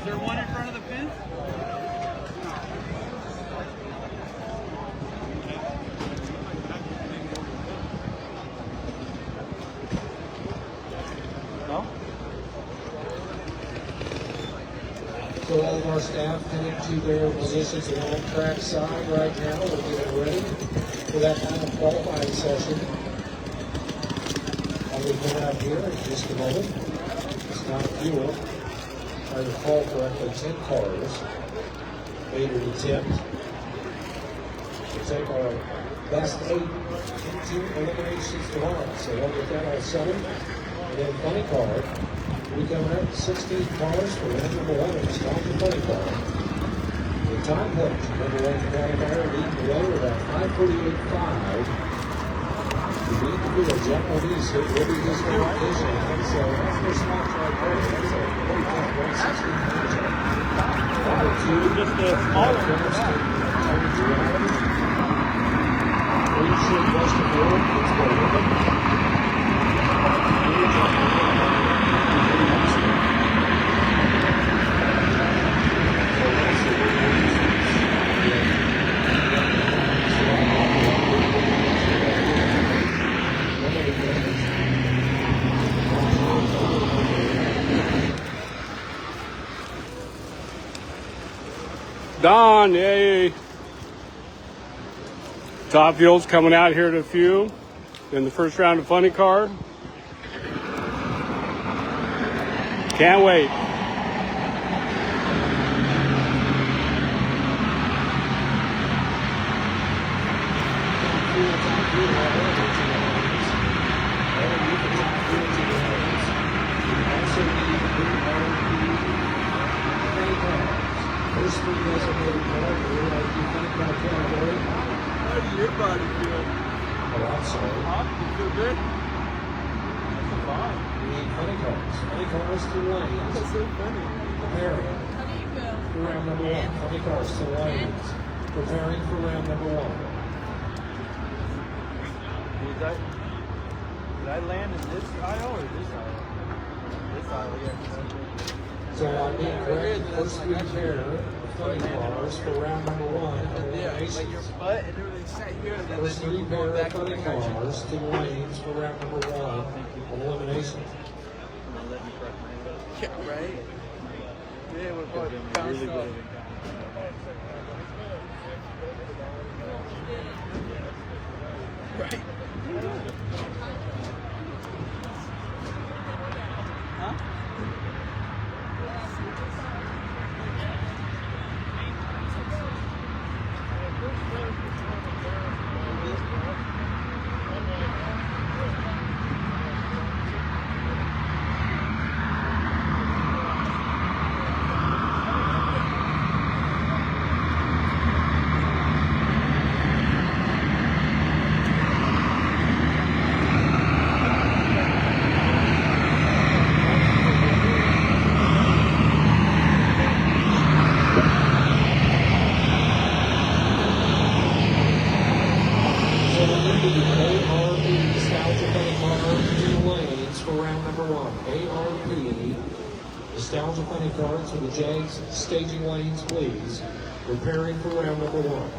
Is there one in front of the fence? No? So all of our staff heading to their positions along track side right now. We're getting ready for that final qualifying session. I'll be coming out here in just a moment. It's not fuel. If I recall correctly, 10 cars made an attempt to take our best 8 into eliminations tomorrow. So we'll get that all settled. And then funny car. We coming up 16 cars for round number 1 of the Stalker Funny Car. The time pledge, number 1 qualifier, leading the way with about 5:48.5. We need to do a Japanese hit. We'll be just going to this one. So that's their spots right there. That's a pretty tough 116 matchup. Number 2, Just a smaller one. Pretty sure Western World is going to win. Don, yay. Top Fuel's coming out here to few in the first round of Funny Car. Can't wait. First 3 designated category. How does your body feel? Oh, I'm sorry. Huh? You feel good? That's fine. We need funny cars. Funny cars to lanes. That's so funny. Preparing for round number 1. Funny cars to lanes. Preparing for round number 1. Did I land in this aisle or this aisle? This aisle, yeah. So I need correct first 3 pair of funny cars for round number 1 of Yeah, like eliminations. your butt and everything sat here, and then First 3 you pair go of back funny to the car. cars to lanes for round number 1 of eliminations. Yeah, right? Yeah, we're probably bounced off. Right? Huh? So we need the ARP Nostalgia Funny Cars to lanes for round number 1. ARP Nostalgia Funny Cars to the Jags staging lanes, please. Preparing for round number 1.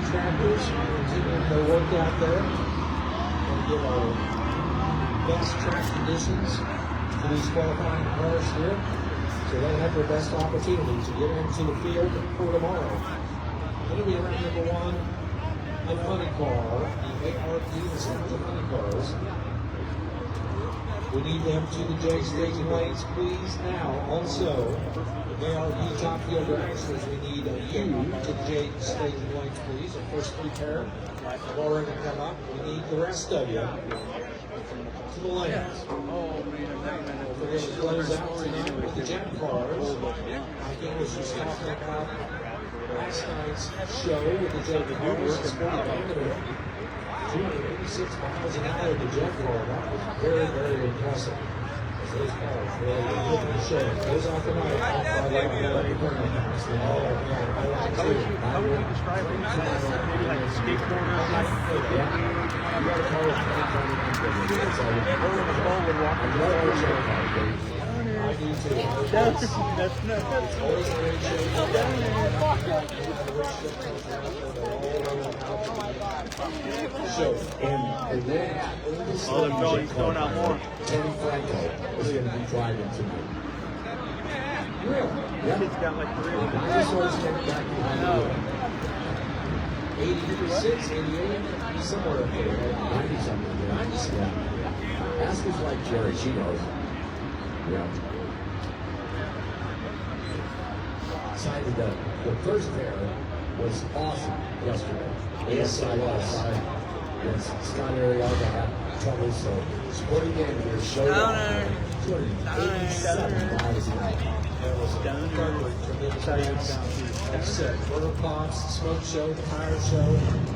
Tractors continuing their work out there. Going to give our best track conditions to these qualifying cars here, so they have their best opportunity to get into the field for tomorrow. It'll be round number 1, the funny car, the ARP, the sounds of funny cars. We need them to the J staging lanes, please. Now, also, the ARP top field dragsters, we need you to the J staging lanes, please. The first 3 pair have already come up. We need the rest of you to the lanes. Oh, man. We're going to close out tonight with the jet cars. I think we should talk about Last night's show with the Jet Cars is 286 miles an hour at the Jet Car. That was very, very impressive. As those cars really were looking to show. Goes off the night. Off by the How would you describe it? Maybe like a skateboarder type? Yeah. You got a car with Rolling the ball would walk in the I do too. That's nuts. Always a great show. So, and the oldest throwing out more. Tony Franco is going to be driving tonight. Really? Yeah. He's got like 3 of them. Dinosaurs getting back behind the wheel. 86, 88, somewhere up there. 90 something. 90 something. Ask his wife Jerry, she knows. Yeah. Decided that the first pair was awesome yesterday. Yes, I was. Yes, Scott Ariel had trouble, so Sporting Manager showed up. 287 miles an hour. There was a tremendous burger pops, smoke show, tire show.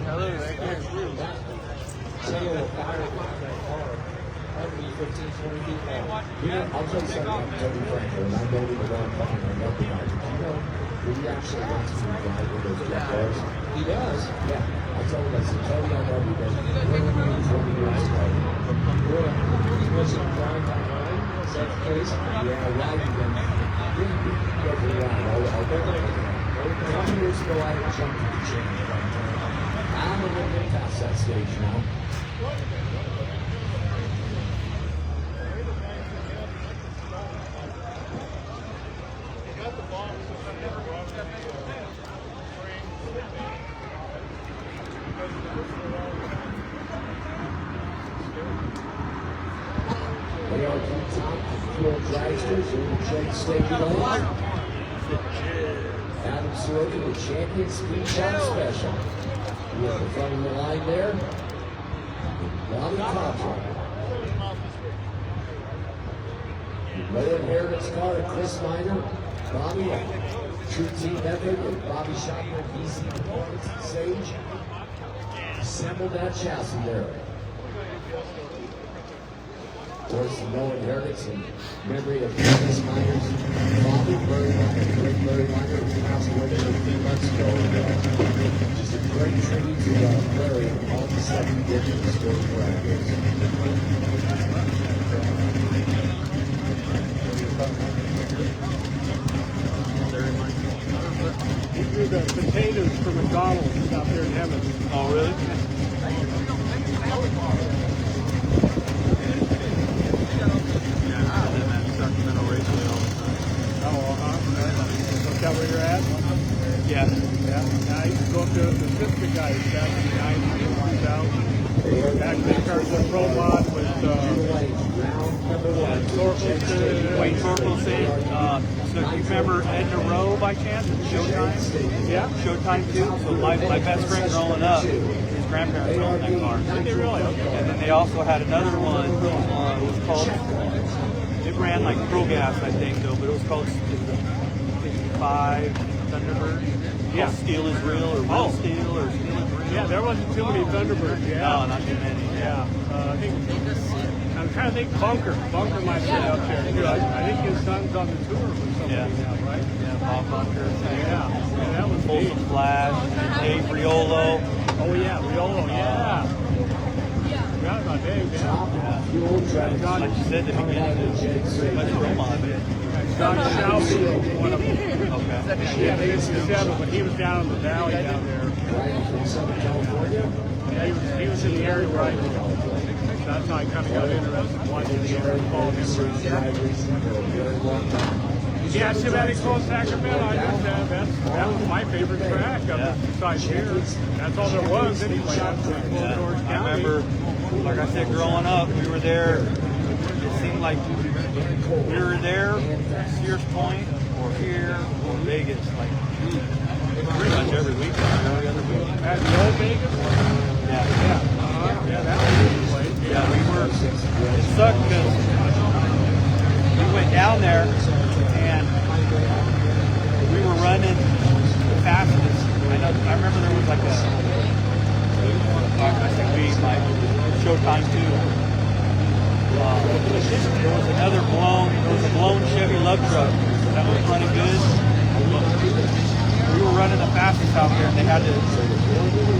That tail of fire behind that car. Probably 15, 20 feet long. I'll tell you something about Tony Franco, and I know him a long time. I love the guy. But you know, he actually wants to drive with those jet cars. He does? Yeah. I told him, I said, Tony, I love you, but we're going to be 20 years ago. He wasn't driving by line. Is that the case? Yeah, right. Go for the ride. I'll go there. 20 years ago, I had jumped at the gym. I'm a little bit past that stage now. They are two top floor dragsters in the Jet Stadium. Adam Sorokin, the champion speed shot special. We have the front of the line there. Bobby Contra. No inheritance car to Chris Miner. Bobby, true team effort with Bobby Shotner, BC Performance, and Sage. Assembled that chassis there. Of course, no inheritance in memory of Chris Miner's Bobby, Larry Miner, great Larry Miner, who passed away a few months ago. Just a great tribute to Larry and all the stuff he did in the sport of dragons. He grew the potatoes for McDonald's out there in heaven. Oh, really? Is that where you're at? Yeah. I used to go up there with the sister guys back in the 90s, 2000. Back then, cars were pro mod with Wayne Torkelson. So you remember Edna Rowe by chance at Showtime? Yeah. Showtime too. So my best friend growing up, his grandparents owned that car. Did they really? Okay. And then they also had another one. It was called. It ran like Pro Gas, I think, though, but it was called 55 Thunderbird. Yeah. Steel is real, or real steel, or steel is real. Yeah, there wasn't too many Thunderbirds. Yeah. No, not too many. Yeah. I think I'm trying to think. Bunker might be out there too. I think his son's on the tour with somebody now, right? Yeah, Bob Bunker. Yeah, that was Folsom Flash, Dave Riolo. Oh yeah, Riolo. Yeah. Forgot about Dave. Yeah. Like you said at the beginning, it's pretty much role model. John Shelby, one of them. Okay. Yeah, they used to seven, but he was down in the valley down there. Yeah, he was in the area where I grew up. That's how I kind of got interested in watching the area, following him. Yeah, Chevette Close Sacramento. That was my favorite track besides here. That's all there was anyway. I remember, like I said, growing up, we were there. It seemed like we were there, Sears Point, or here, or Vegas, like pretty much every weekend. Every other weekend. At the old Vegas? Yeah. Yeah, that was a good place. Yeah, we were. It sucked because we went down there and we were running the fastest I remember there was like a, I think we, like, Showtime too. There was a blown Chevy love truck that was running good. We were running the fastest out there, and they had to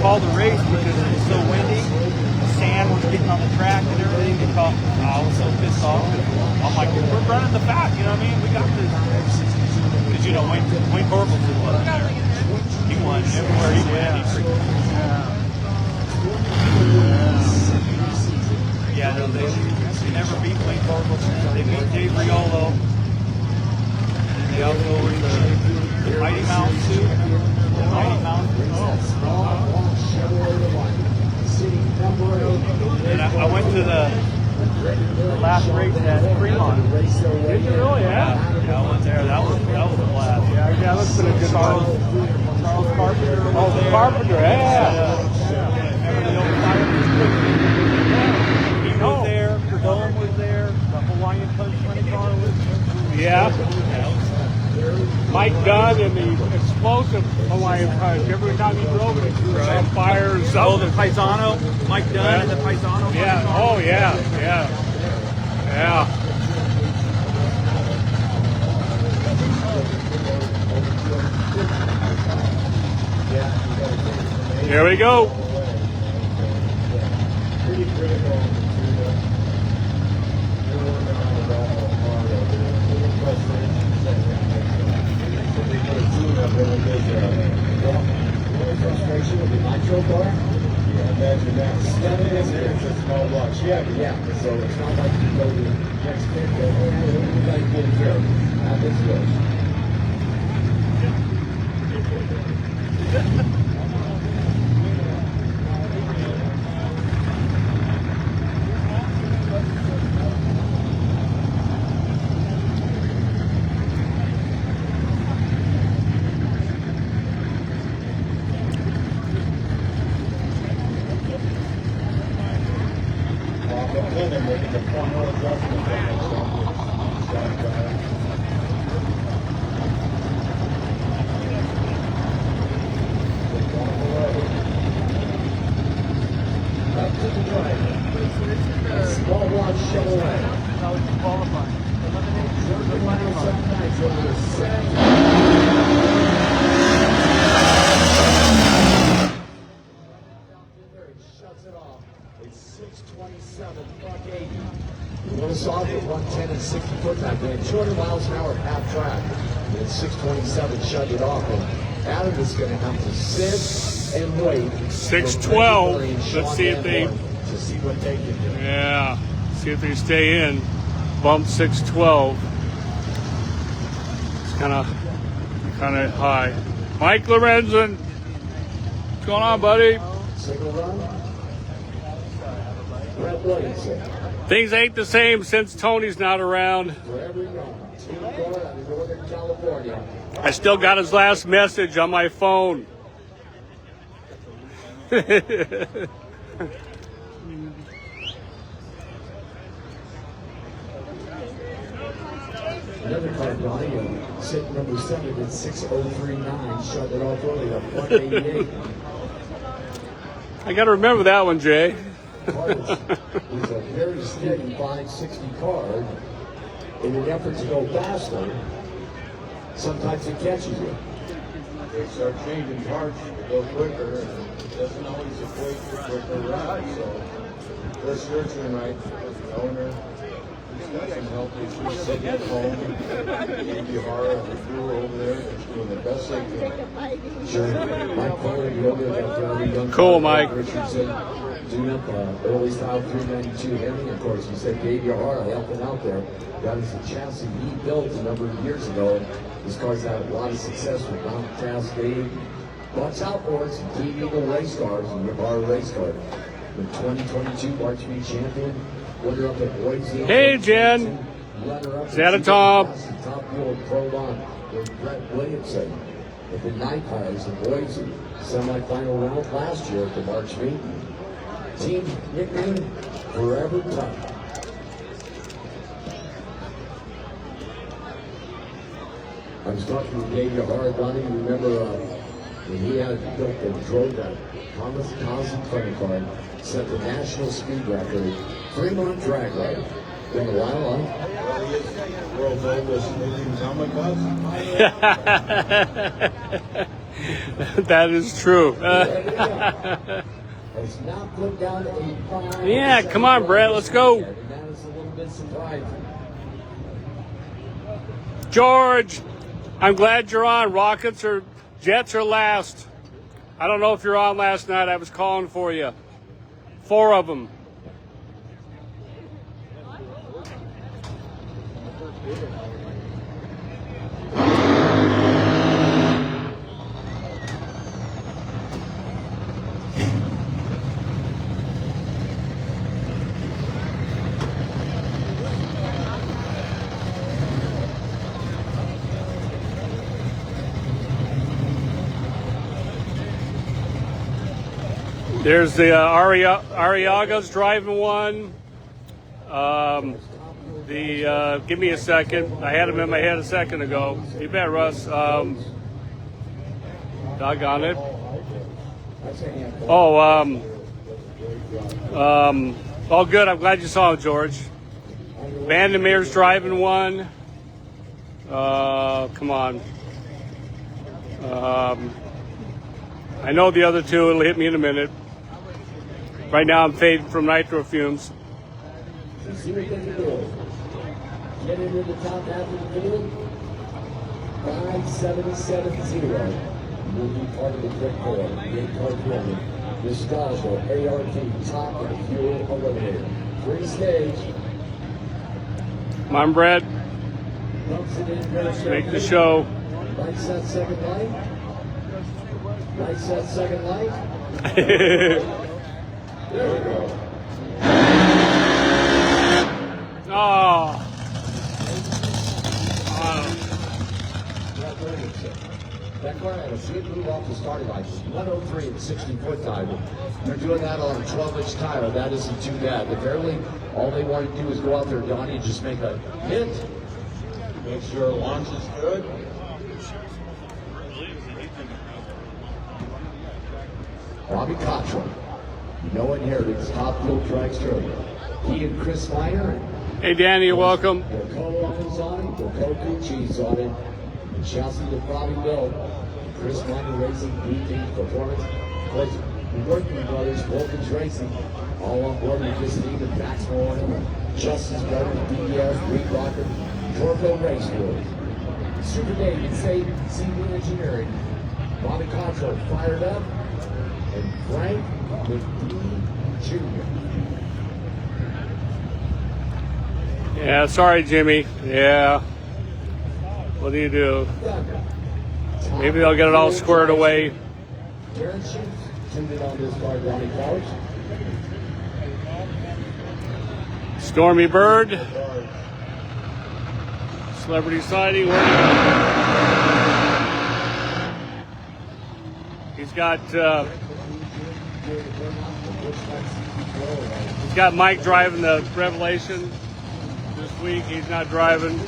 call the race because it was so windy. The sand was getting on the track and everything. They called. I was so pissed off. I'm like, we're running the fast, you know what I mean? We got this. Because you know, Wayne Corbels was there. He won everywhere he went. He freaking. Yeah, no, they never beat Wayne Corbels. They beat Dave Riolo. And they also were the Mighty Mountain too. The Mighty Mountain. And I went to the last race at Fremont. Did you really? Yeah. Yeah, I went there. That was a blast. Yeah, that's been a good Charles Carpenter. Oh, the Carpenter, yeah. Remember the old fire? He was there. Perdome was there. The Hawaiian Punch Money Car was there. Yeah. Mike Dunn and the explosive Hawaiian Punch. Every time he drove it, he was on fire or something. Oh, the Paisano. Mike Dunn and the Paisano. Yeah. Oh, yeah. Yeah. Yeah. Here we go. Pretty critical frustration with the nitro car. Yeah, imagine that. 7 minutes it's a small block. Yeah. So it's not like you go to the next pit, go, everybody get it here. Now this goes. Small block Chevrolet. How would you qualify? Shuts it off. It's 627, buck 80. We went soft at 110 and 60 foot time. They had 200 miles an hour at half track. And 627 shut it off. And Adam is going to have to sit and wait. 612. Let's see if they. To see what they can do. Yeah. See if they stay in. Bump 612. It's kind of high. Mike Lorenzen. What's going on, buddy? Single run. Brett Williamson. Things ain't the same since Tony's not around. For every run. Team car out of Northern California. I still got his last message on my phone. Another car, Donnie, sitting number 7 at 6039, shut it off early at 188. I got to remember that one, Jay. It's a very steady 560 car. In an effort to go faster, sometimes it catches you. They start changing parts to go quicker, and it doesn't always equate to quicker ride. So, Chris Richardson, right, the owner, he's got some health issues, sitting at home. Maybe Hara and the crew over there just doing the best they can. Sure. Mike Kohler, the owner of that very young Cool, car, Mike. Richardson, doing up early style 392 Hemi. Of course, you said Gabe Hara helping out there. That is a chassis he built a number of years ago. This car's had a lot of success with Mount Cascade. Watch out for it. Some Team Eagle race cars and Ybarra race car. The 2022 March Meet champion. Winner up at Boise. Hey, Jen. Is that a Tom? Top fuel Pro Lawn with Brett Williamson. With the night cars in Boise. Semi-final round last year at the March Meet. Team nickname Forever Tough. I was talking to Dave Yahara, Donnie. You remember And he had built and drove that Thompson funny car, set the national speed record, Fremont drag right. Been a while, huh? Well, he is the world's oldest moving kamikaze. That is true. It's now put down to 85. Yeah, come on, Brett, let's go. And that is a little bit surprising. George, I'm glad you're on. Rockets or Jets are last. I don't know if you're on last night. I was calling for you. 4 of them. There's the Arriaga's driving one. Give me a second. I had him in my head a second ago. You bet, Russ. Doggone it. Oh, good. I'm glad you saw him, George. Vandermeer's driving one. Come on. I know the other 2. It'll hit me in a minute. Right now, I'm fading from nitro fumes. See what they can do. Get into the top half of the field. 5770 will be part of the quick four. The 8-car building. Nostalgia, ART, top and fuel eliminator. 3-stage. Come on, Brett. Dumps it in. Make the show. Lights that second light. Lights that second light. There we go. Oh. That car had a sweet move off the starting line. 103 and 60-foot time. They're doing that on a 12-inch tire. That isn't too bad. Apparently, all they want to do is go out there, Donnie, and just make a hit. Make sure launch is good. Bobby Cottrell. No inheritance. Top fuel dragster. He and Chris Miner. Hey, Danny, you're welcome. The co-owners on it. The co-Gucci's on it. And Chelsea the Bobby Bill. Chris Miner Racing, BT Performance. Of course, the Workman Brothers, Wilkins Racing. All on board with this team and Maxwell on him. Justice Brothers, BDS, Reed Rocker, Torco Race Wheels. Super David, Save CV Engineering. Bobby Cottrell fired up. And Frank McD Jr. Yeah, sorry, Jimmy. Yeah. What do you do? Maybe they'll get it all squared away. Darren Sheets tuned in on this car, Ronnie College. Stormy Bird. Celebrity sighting. Where do you go? He's got Mike driving the Revelation this week. He's not driving.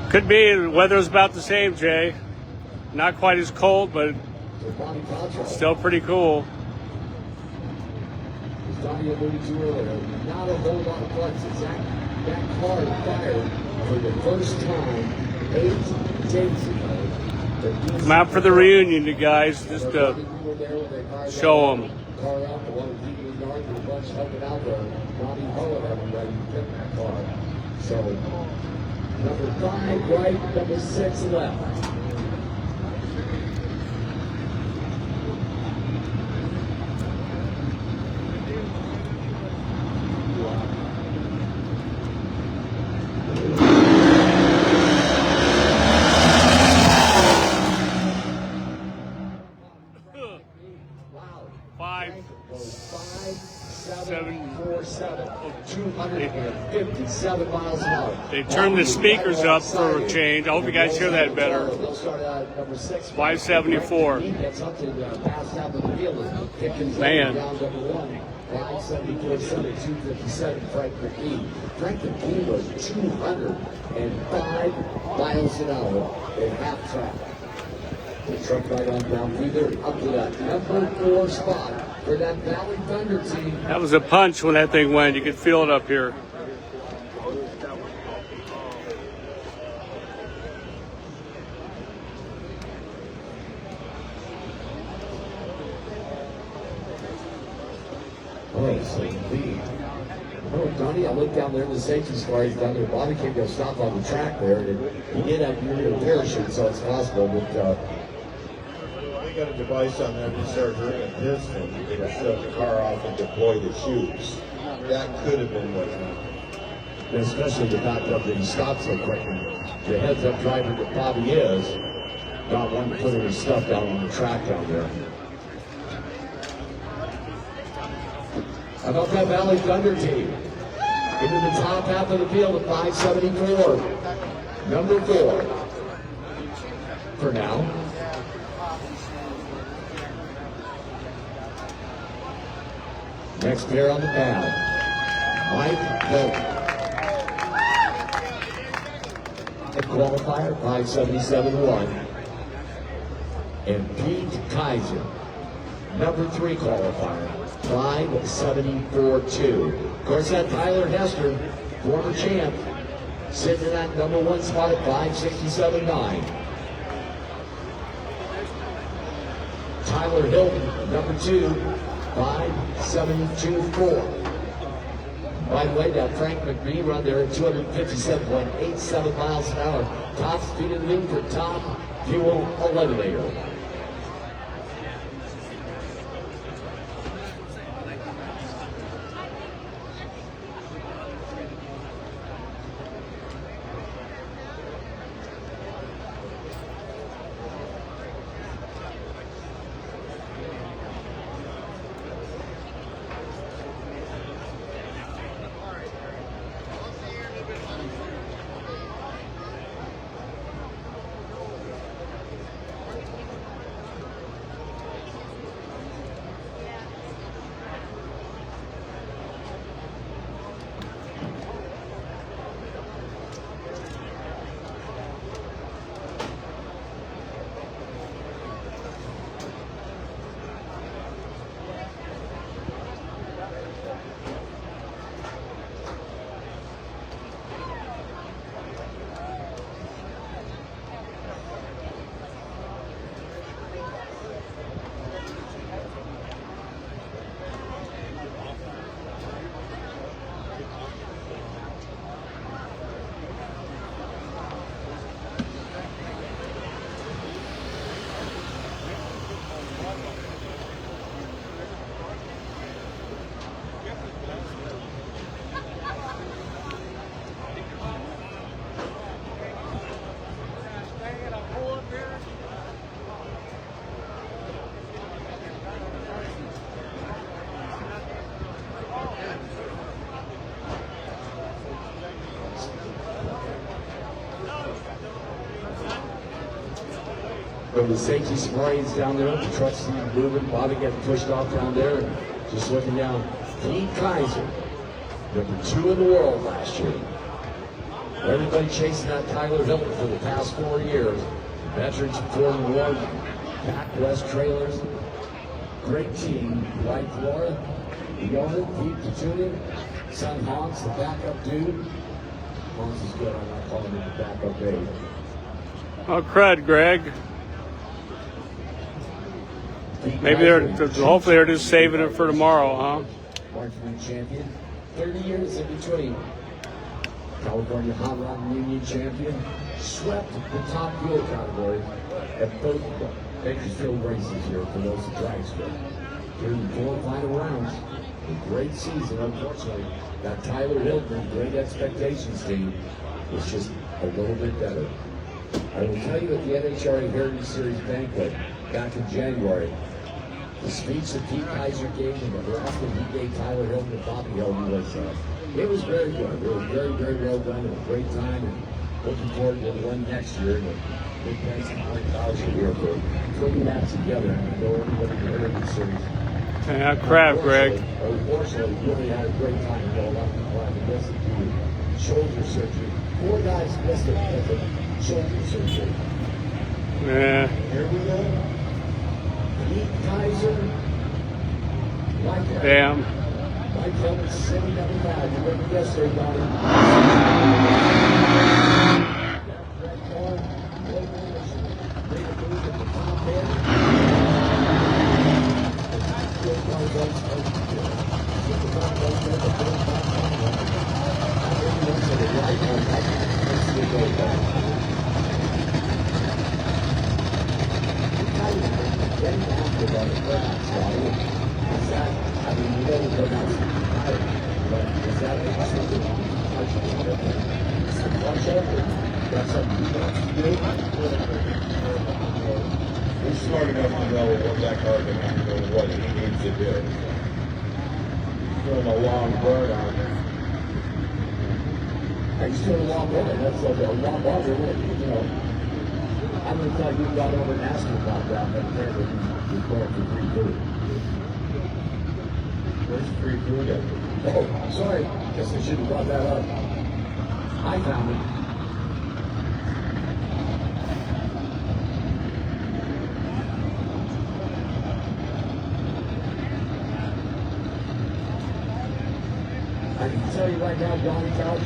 Could be. The weather's about the same, Jay. Not quite as cold, but still pretty cool. As Donnie alluded to earlier, not a whole lot of parts. That car fired for the first time 8 days ago. Come out for the reunion, you guys, just to show them. Car out, the one people in the yard, the bunch helping out there. Ronnie Hull had everybody pick that car. So, number 5 right, number 6 left. Wow. 5. 5.747, 257 miles an hour. They turned the speakers up for a change. I hope you guys hear that better. They'll start out number 6. 574. He gets up to the past half of the field. Pickens Man. down number 1. 574, 257, Frank McGee. Frank McGee was 205 miles an hour in half track. The truck right on down through there, up to that number 4 spot for that Valley Thunder team. That was a punch when that thing went. You could feel it up here. Oh, so lead. Oh, Donnie, I looked down there in the safety car. He's down there. Bobby can't go stop on the track there. And he did have a parachute, so it's possible. But They got a device on there to start hurting a piston. They can shut the car off and deploy the chutes. That could have been what happened. especially the fact that he stopped so quick. And the heads-up driver that Bobby is, not wanting to put his stuff down on the track down there. How about that Valley Thunder team? Into the top half of the field at 574. Number 4. For now. Next pair on the pad. Mike Hilton. At qualifier, 577.1. And Pete Kaiser. Number 3 qualifier. 574.2. Of course, that Tyler Hester, former champ, sitting in that number 1 spot at 567.9. Tyler Hilton, number 2, 572.4. By the way, that Frank McBee run there at 257.87 miles an hour. Top speed in the league for top fuel eliminator. From the safety sprays down there, the truck's moving, Bobby getting pushed off down there, and just looking down. Pete Kaiser, number 2 in the world last year. Everybody chasing that Tyler Hilton for the past 4 years. Veterans 4-1, Pac West Trailers. Great team. Like Laura, the owner, Pete Tuning, son Hans, the backup dude. Hans is good, I'm not calling him the backup babe. Oh, crud, Greg. Maybe hopefully they're just saving it for tomorrow, huh? Marchman champion, 30 years in between. California Hot Rod Union champion, swept the top fuel category at both Bakersfield races here for those that drag strip. Through the 4 final rounds, a great season. Unfortunately, that Tyler Hilton great expectations team was just a little bit better. I will tell you at the NHRA Heritage Series banquet back in January, The speech that Pete Kaiser gave and the after he gave Tyler Hilton and Bobby Hilton was, it was very good. It was very, very well done. It was a great time, and looking forward to the one next year. And big thanks to Mike Kaiser here for putting that together. And I know everybody heard the series. Yeah, crap, Greg. Unfortunately, we really had a great time. You know, a lot of people had to miss it due to shoulder surgery. 4 guys missed it because of shoulder surgery. Yeah. Here we go. Pete Kaiser. Damn. Mike Hilton, 795. You remember yesterday, Donnie? He's smart enough to know what that car can handle and what he needs to do. Doing a long burn on there. He's doing a long burn. That's like a long burn, you know. I would have thought you'd gone over and asked him about that, but apparently he's going for 3-2. Where's 3-2 again? Oh, sorry. Guess I should have brought that up. I found it. I can tell you right now, Donnie Couch,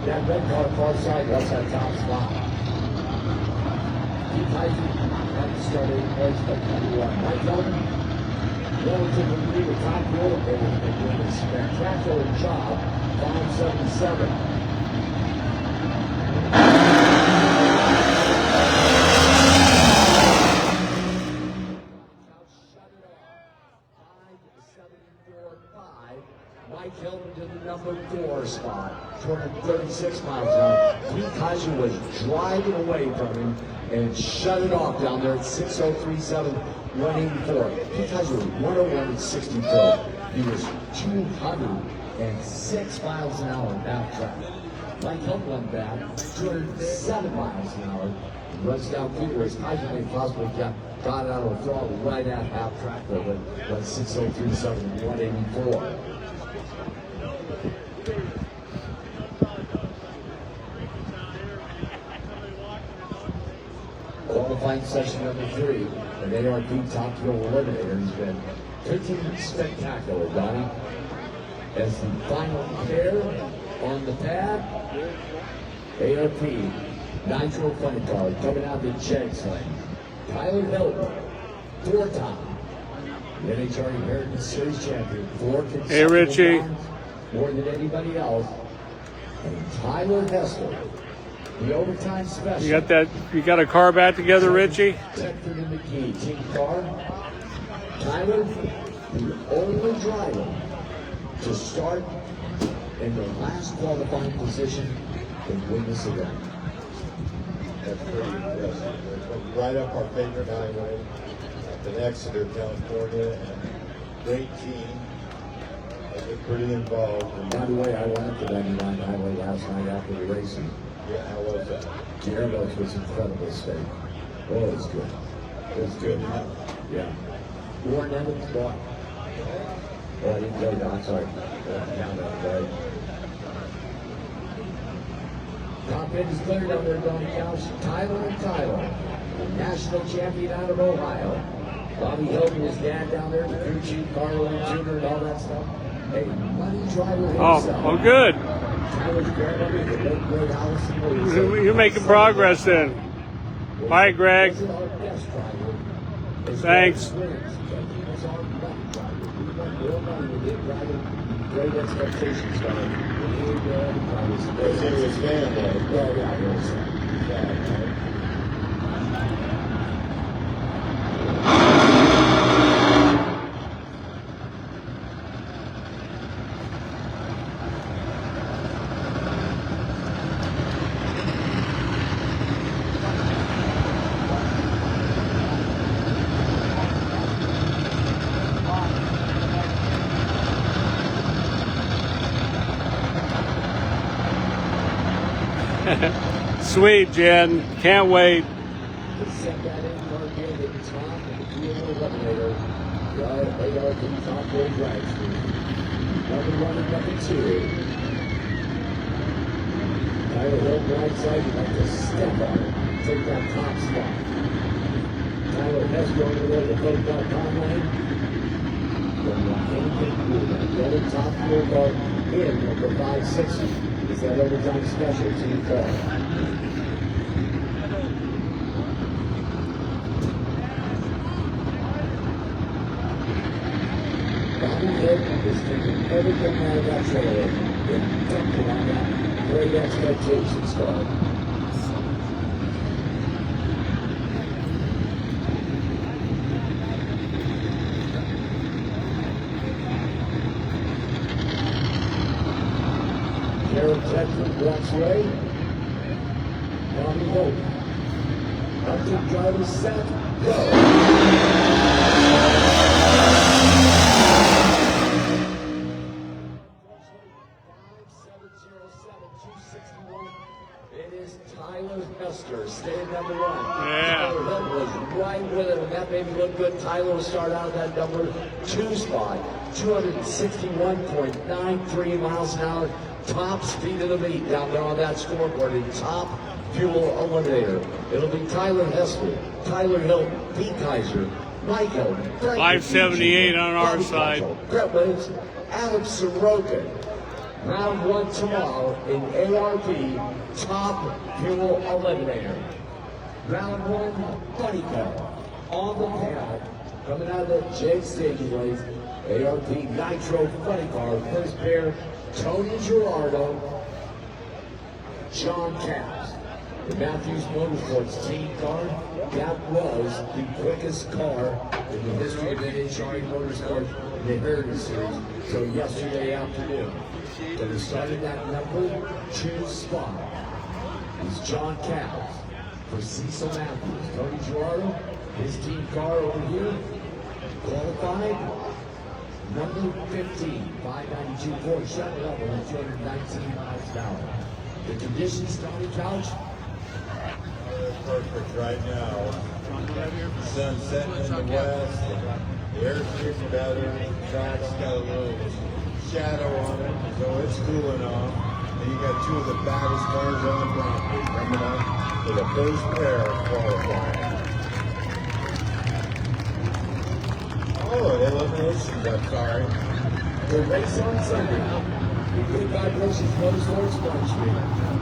that red car far side, that's that top spot. Pete Kaiser had to start 8th place, but Mike Hilton, relatively lead the top roll. They were doing a spectacular job. 577. Mike Hilton to the number 4 spot, 236 miles an hour. Pete Kaiser was driving away from him and shut it off down there at 6037, 184. Pete Kaiser was 101 and 62. He was 206 miles an hour back track. Mike Hilton went back 207 miles an hour. Runs down Cooper. Kaiser may possibly got out of the throttle right at half track though, but went 6037, 184. Qualifying session number 3, an ARP Top Fuel Eliminator has been pretty spectacular, Donnie. As the final pair on the pad, ARP Nitro Funny Car coming out the Jenks lane. Tyler Hilton, 4-time NHRA Heritage Series champion, 4 consecutive Hey, Richie. rounds, more than anybody else. And Tyler Hessler, the overtime special. You got a car back together, Richie? Tedford and McGee, team car. Tyler, the only driver to start in the last qualifying position and win this event. That's pretty impressive. It's right up our favorite highway up in Exeter, California, and great team. They're pretty involved. And By the way, I went up to 99 Highway last night after the racing. yeah, how was that? The airboats was incredible state. Oh, it was good. It was good. Yeah. Warren Evans bought. Oh, I didn't go down. Sorry. Down that way. Top end is cleared down there, Donnie Couch. Tyler and Tyler, the national champion out of Ohio. Bobby Hilton, his dad down there, the crew chief, Carl Jr., and all that stuff. Hey, money driver himself. Oh, good. Tyler's grandmother, the late great Allison. You're making progress then. Bye, Greg. Wasn't our best driver. Thanks. But he was our money driver. We went real money with him driving. Great expectations for him. Because he was family. Well, yeah, he was. Yeah, right? Sweet, Jen. Can't wait. Set that in car here at the top of the field eliminator. Right out the top row drive through. Number 1 and number 2. Tyler Hill right side, you'd like to step on it. Take that top spot. Tyler Hess going over the vote.com lane. The other top fuel car in number 560 is that overtime special team car. Bobby Hill is taking everything out of that trailer and dumping on that Great Expectations car. Aaron Tedford walks away. Bobby Hope. Hunting driver set. Go. It is Tyler Hester, staying number 1. Yeah. Tyler Hill was right with it, and that made me look good. Tyler will start out at that number 2 spot. 261.93 miles an hour. Top speed of the meet down there on that scoreboard in top fuel eliminator. It'll be Tyler Hester, Tyler Hill, Pete Kaiser, Michael, 578 on our side. Brett Williams, Alex Sorokin. Round 1 tomorrow in ARP top fuel eliminator. Round 1, Buddy Car on the pad. Coming out of the J Stadium Race, ARP Nitro Buddy Car. First pair, Tony Gerardo, John Capps. The Matthews Motorsports team car, that was the quickest car in the history of NHRA Motorsports in the Heritage Series. So yesterday afternoon, but it started that number 2 spot is John Capps for Cecil Matthews. Tony Gerardo, his team car over here, qualified. Number 15, 592 Ford, shut it up on 219 miles an hour. The conditions, Tony Couch? Perfect right now. Sun setting in the west, the air's getting better, the track's got a little shadow on it, so it's cooling off. And you got 2 of the baddest cars on the property coming up for the first pair of qualifying. Oh, the eliminations, I'm sorry. The race on Sunday. The Good Vibrations Motorsports Front Street.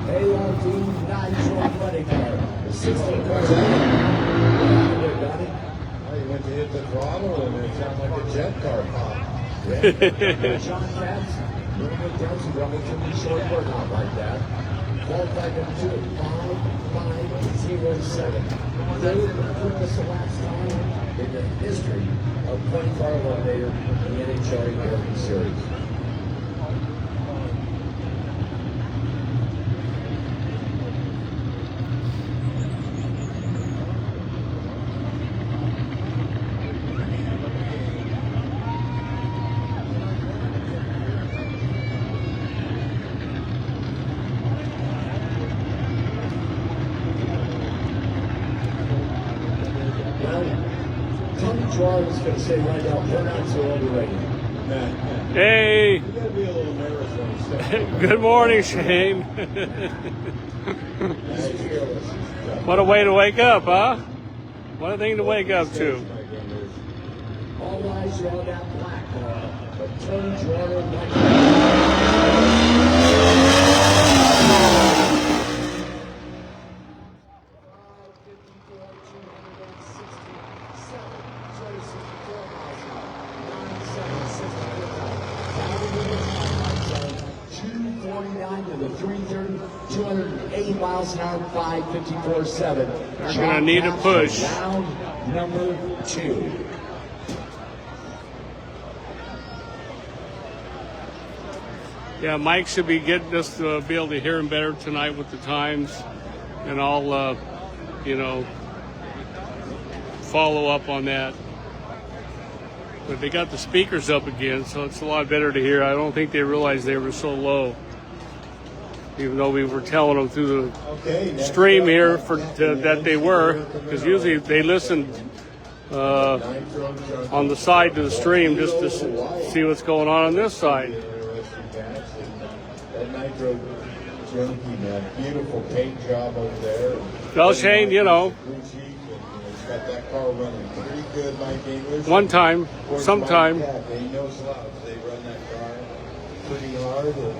ARD Nitro Buddy Car. The 16 cars. What happened there, Donnie? Oh, you went to hit the throttle and it sounded like a jet car pop. John Capps, River Delta Rubble can be short workout like that. Qualified number 2 at 5.507. Third quickest elapsed time in the history of 20-car eliminator in the NHRA American Series. Gerardo's going to say right now, burnouts are overrated. Hey. You gotta be a little nervous when you start. Good morning, Shane. What a way to wake up, huh? What a thing to wake up to. All eyes are on that black car, but Tony Gerardo might. To the 330, 280 miles an hour, 554.7. They're going to need a push. Round number 2. Yeah, Mike should be getting us to be able to hear him better tonight with the times, and I'll, follow up on that. But they got the speakers up again, so it's a lot better to hear. I don't think they realized they were so low. even though we were telling them through Okay, the next stream up, here the that they were, because usually they listened on the side to the stream just to see what's going on this side. That Nitro Junkie, man, beautiful paint job over there. Well, Shane, you know, He's got that car running pretty good, Mike English. one time, Of course, sometime. Mike Cat, they know slouch. They run that car pretty hard and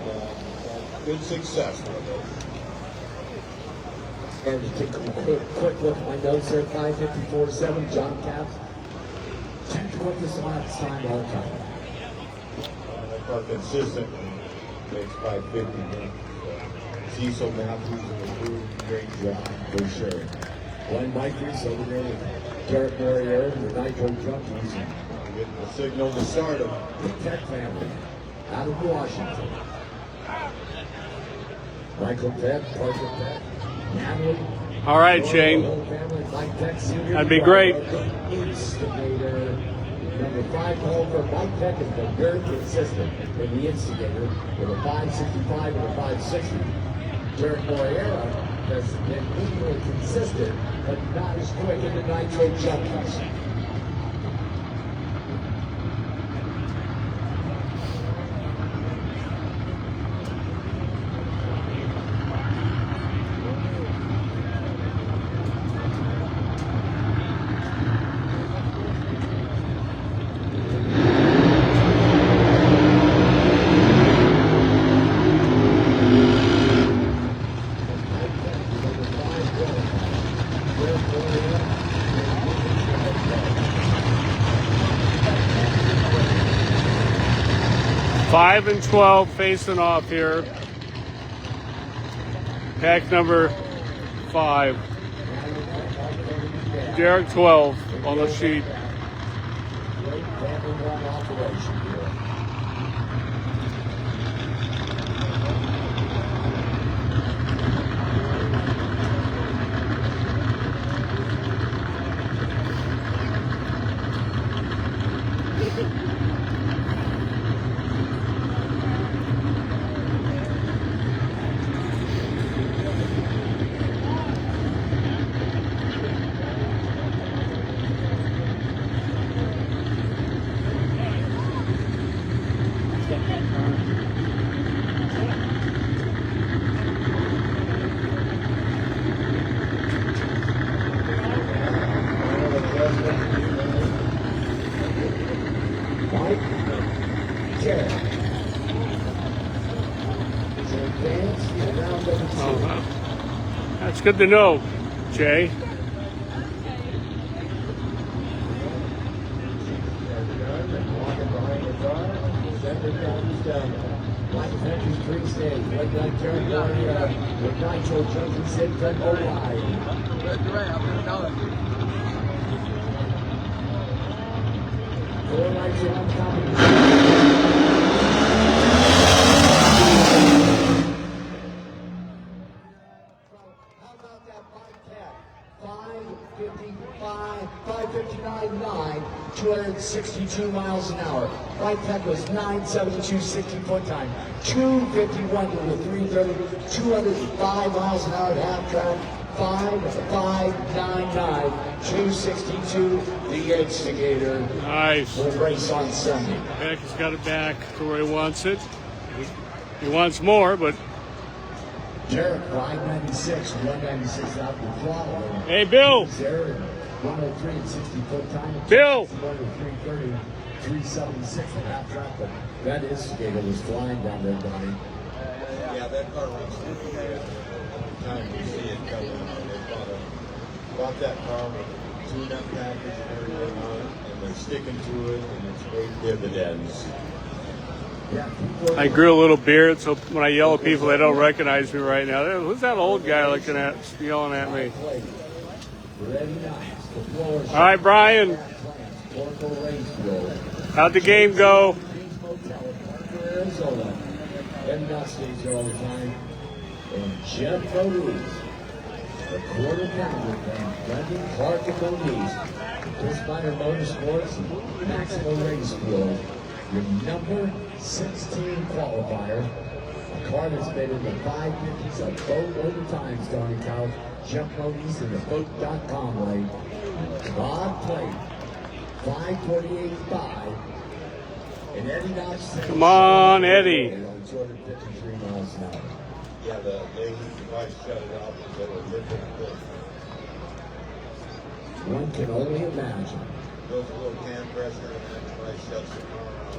good success with it. And to take a quick look at my notes there, 5:54.7, John Caps. 10:20 last time all time. That car consistently makes 550 win. Cecil Matthews and the crew, great job for sure. Glenn Mikers over there with Derek Morier, the Nitro Junkies, Getting the signal to start them. the Tech family out of Washington. Michael Peck, Parker Peck, Natalie. All right, Shane. That'd be great. Instigator. Number 5 call for Mike Peck has been very consistent in the instigator with a 565 and a 560. Derek Moriera has been equally consistent, but not as quick in the Nitro Junkies. Five and 12 facing off here. Pack number 5. Derek 12 on the sheet. Great family run operation here. Mike Carey. To advance to round number 2. That's good to know, Jay. Walking behind the car, center comes down. Mike Peck is pretty steady. Like that Derek Morier with Nitro Junkies in from Hawaii. Four lights are on top of the How about that Mike Peck? 5:59.9, 262 miles an hour. Mike Peck was 9:72, 60-foot time. 2:51 to the 3:30, 205 miles an hour at half track. 5:5.99, 262. The Instigator Nice. will race on Sunday. Peck has got it back to where he wants it. He wants more, but Derek, 596, 196 out the throttle. hey, Bill. There, 103 and 60-foot time. Bill. 330, 376 at half track, but that Instigator was flying down there, Donnie. Yeah, that car runs pretty good. Every time you see it coming, they bought that car with a tune-up package and everything on it, and they're sticking to it, and it's great dividends. Yeah, I grew a little beard, so when I yell at people, they don't recognize me right now. Who's that old guy looking at, yelling at me? ready nice. The floor is All right, Brian. How'd the game go? Arizona. And now stays here all the time. And Jeff Ruiz, the quarter pounder from Brendan Clark and Moniz. Chris Minor Motorsports and Maximo Race School. Your number 16 qualifier A car that's been in the 550s a boatload of times, Donnie Cow. Jump Ponies in the boat.com lane. Todd Plate, 548.5. And Eddie Knox. Come on, Eddie. 253 miles an hour. Yeah, the lady probably shut it off because they were lifting it. One can only imagine. Goes a little can pressure and then probably shuts the car off.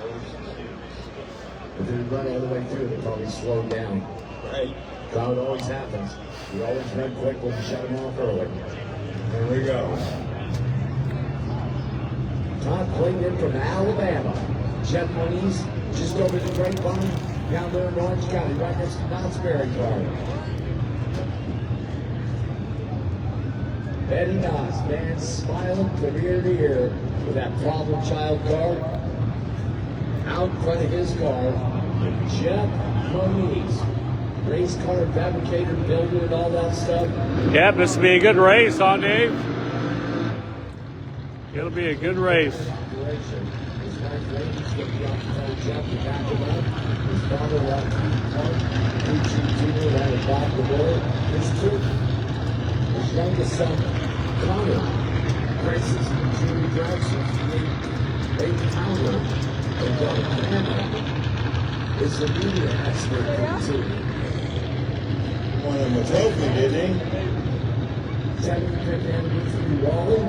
Always If they run all the way through, they probably slow down. right. How it always happens. We always run quick when we shut them off early. Here we go. Todd played in from Alabama. Jet Moniz just over the grapevine down there in Orange County, right next to Knott's Berry Farm. Eddie Knox, man, smiling from ear to ear with that problem child car. Out in front of his car, Jeff Moniz, race car fabricator, builder, and all that stuff. Yeah, this will be a good race, huh, Dave? It'll be a good race. His wife Lady's going to be on the phone, Jeff, to back him up. His father walked through the car, Jr. had a block the door. His kid, his youngest son, Connor, races in junior drives since 8 pounder. And Don Canada is the media expert for the team. Won him a trophy, didn't he? 75th anniversary Raleigh.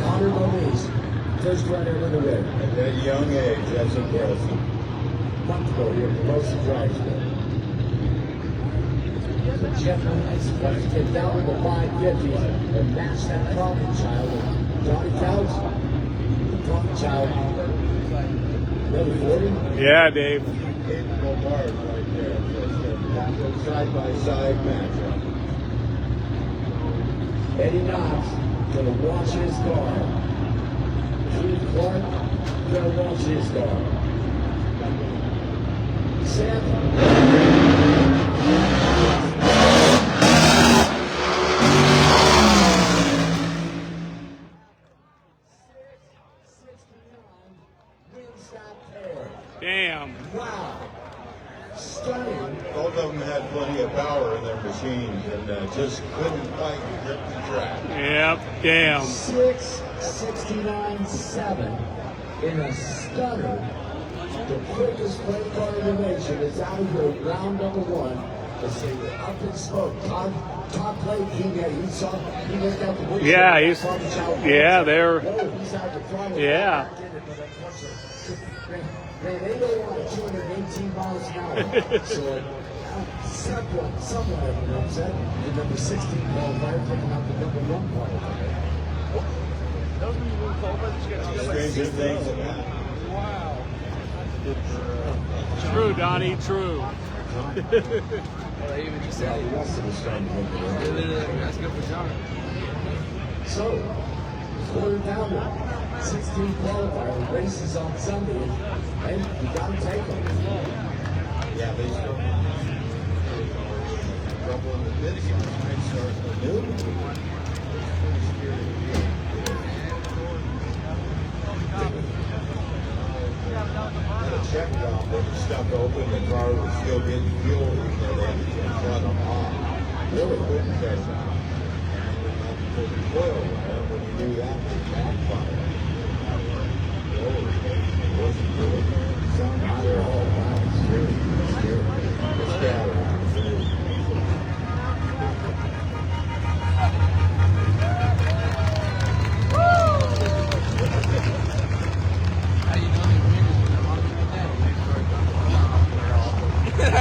Connor Moniz, first run ever to win. At that young age, that's impressive. Month ago here at Wilson Drivesville. Jeff Moniz wants to get down to the 550 and match that problem child. Johnny Couch, the problem child, another 40. Yeah, Dave. Capable bars right there. That's a side-by-side matchup. Eddie Knox gonna watch his car. Keith Clark gonna watch his car. Sam. Damn. Wow. Stunning. Both of them had plenty of power in their machines and just couldn't quite grip the track. Yep, damn. 6:69.7 in a stunner. The quickest plate car in the nation is out of here, round number 1. Let's see, up in smoke. Todd played King Eddie. He saw, he looked out the window. Yeah, yeah, they're, He's out the front. yeah. Man, they go on at 218 miles an hour. So, somewhat of an upset. The number 16 qualifier picking up the number 1 qualifier. Stranger things have happened. True, Donnie, true. Even just said the rest of the starting That's good for John. So, quarter pounder, 16 qualifier, races on Sunday, and you got to take them. Yeah, they still trouble in the pit starting anew. Had a check valve that was stuck open, the car was still getting fuel, even though they had to shut them off. Really couldn't catch them. And the coil went up when you knew that was backfire. Wasn't good. Sound out there all around, scary. It's scattered.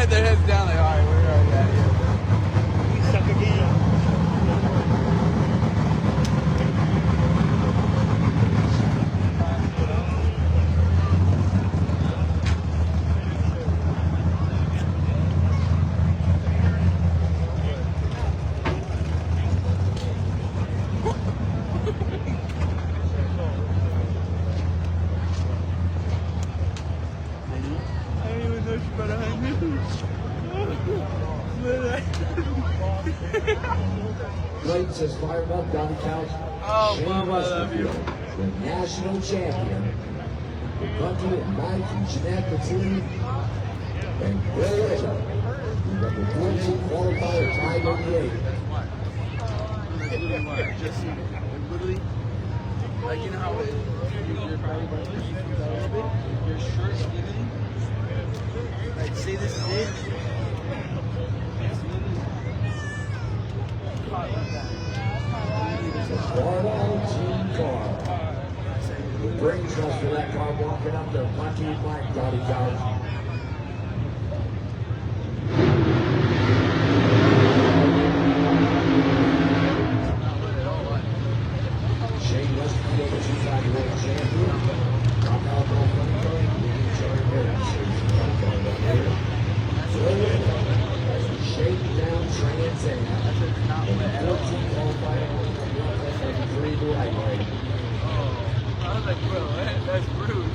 Their heads down, like, all right, we're already out here. Suck again. Clayton says, fired up, Donnie Couch. Oh, Shane Mom, I love you. Westerfield, the national champion. Bucky and Mike and Jeanette Battini. And Bill Whitaker, number 14 qualifier, tie 88. Just literally, like you know how you're probably going to a little bit, your shirt's giving, like say this is it, it's literally caught like that. Florida Team Car. The brain trust for that car walking up there, lucky black body cars. Shane Westfield, the 2-time world champion. Top Alabama funny car, leading Jerry Harris. Shake down Trans Am. And 14 qualified on 3 right leg. I was like, bro, that's rude.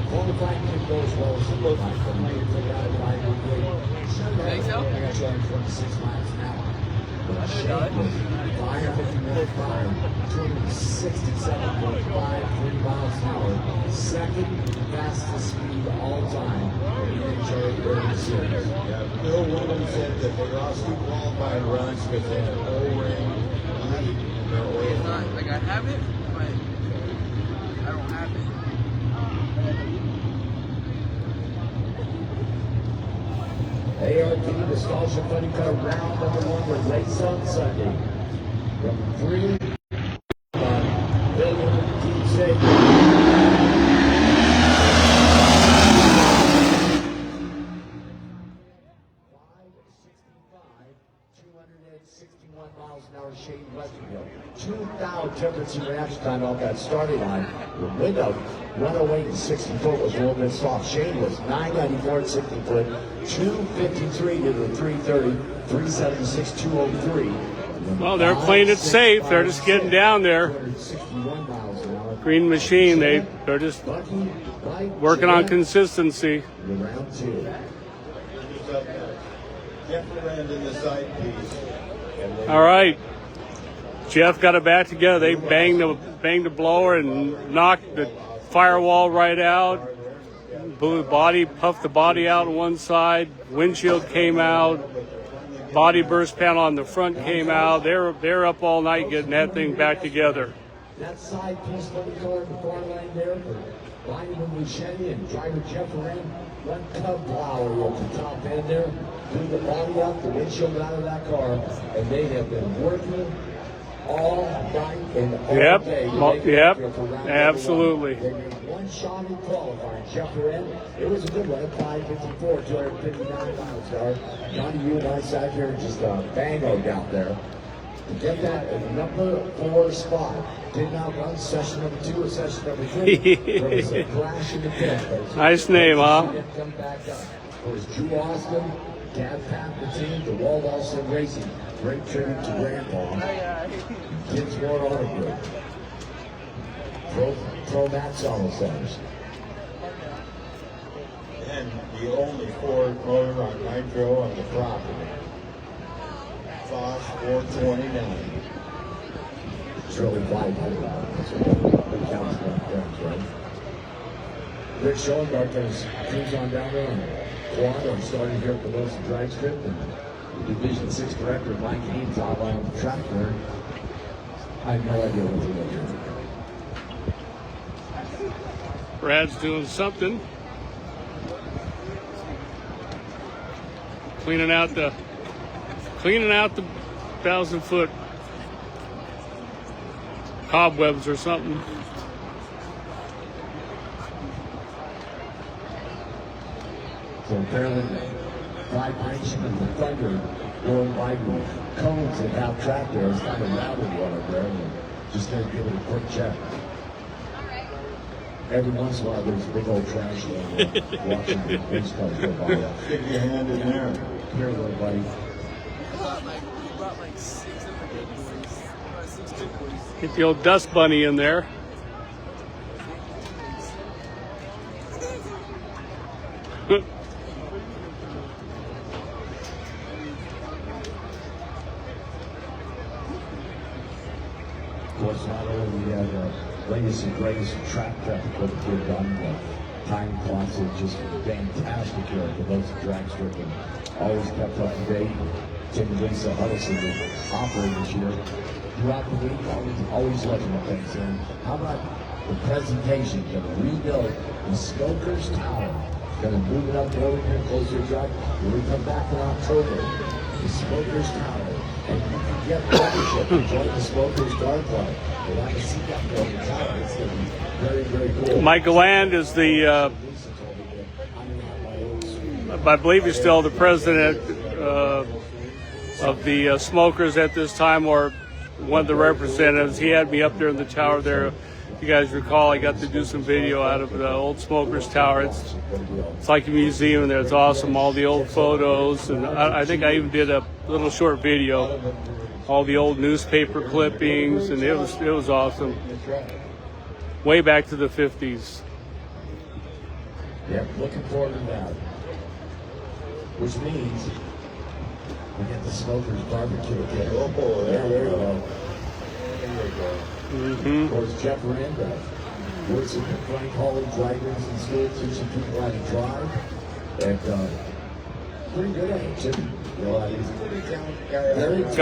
Qualifying didn't go as well as it looked like, but we made it out of 5 Think so? I got 226 miles an hour. But Shane was 551.5, 267.53 miles an hour. Second fastest speed all time in the NHRA Burger Series. Yeah, Bill Woodman said that they lost 2 qualifying runs because they had an O-ring lead in their It's oil. not like I have it, but I don't have it. ARP Nostalgia Funny Car round number 1 with race on Sunday. From 3, Bill Woodman, Team Safe. 261 miles an hour, Shane Westerfield. 2,000 temperature reaction time all got started on. The window, 108 and 60 foot was a little bit soft. Shane was 994 and 60 foot, 253 to the 330, 376, 203. Well, they're playing it safe. They're just getting down there. 261 miles an hour. Green machine, they're just Bucky, Mike, working on Jeff, consistency. in round 2. Jeff Rand in the side piece. And they All right. Jeff got it back together. They banged the blower and knocked the firewall right out. Blew the body, puffed the body out on one side. Windshield came out. Body burst panel on the front came out. They're up all night getting that thing back together. That side piece of the car in the far line there for Lyman Luchetti and driver Jeff Rand. One cub plower at the top end there. Blew the body out, the windshield out of that car, and they have been working all night and all Yep. day. to Well, make it yep. up here for round number Absolutely. 1. They made one shot in qualifying. Jeff Rand, it was a good one at 554, 259 miles an hour. Johnny, you and I sat here just bangoed out there. To get that at number 4 spot. Did not run session number 2 or session number 3. There was a crash in the pit. Nice name, huh? She didn't come back up. It was Drew Austin, Dad Palpatine, the Walt Austin Racing. Great tribute to Grandpa. Kids War Auto Group. Pro Max Auto Centers. And the only Ford motor on nitro on the property. Fox 429. It's really 500. That's what the counts right? Rick Schoenberg has cruise on down there on quad. I'm starting here at the Wilson Drag Strip. And the Division 6 director, Mike Haynes, out on the track there. I have no idea what they're doing. Brad's doing something. Cleaning out the 1,000-foot cobwebs or something. So apparently, vibration of the thunder going by the cones that have track there is kind of routed one up there. And just going to give it a quick check. Every once in a while, there's a big old trash can watching the police cars go by. Stick your hand in there. Here, little buddy. We brought like 6 of the big boys. 6 big boys. Get the old dust bunny in there. Of course, not only we had latest and greatest track traffic over here done, but time clocks are just fantastic here for those drag stripping. Always kept up to date. Tim and Lisa Huddleston, the operators here, throughout the week, always looking at things. And how about the presentation? Going to rebuild the Smokers Tower. Going to move it up the road here, close your drive. When we come back in October, the Smokers Tower. And you can get membership and join the Smokers Dart Club. We'll have a seat up there on the tower. It's going to be very, very cool. Michael Land is the, I believe he's still the president of the smokers at this time, or one of the representatives. He had me up there in the tower there. If you guys recall, I got to do some video out of the old smokers tower. It's like a museum in there. It's awesome. All the old photos, and I think I even did a little short video. All the old newspaper clippings, and it was awesome. Way back to the 50s. Yeah, looking forward to that. Which means we get the Smokers Barbecue again. Oh, there we go. Mm-hmm. Of course, Jeff Randa works at Frank Hall drivers in school, teaching people how to drive. And pretty good at it, too.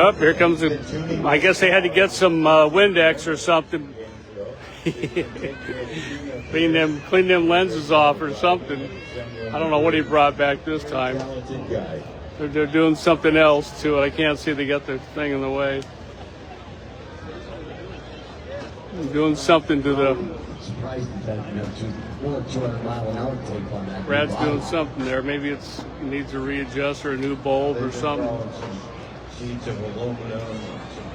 Up here comes a, I guess they had to get some Windex or something. clean them lenses off or something. I don't know what he brought back this time. They're doing something else to it. I can't see they got the thing in the way. They're doing something to the. Brad's doing something there. Maybe it needs a readjust or a new bulb or something. Sheets of aluminum,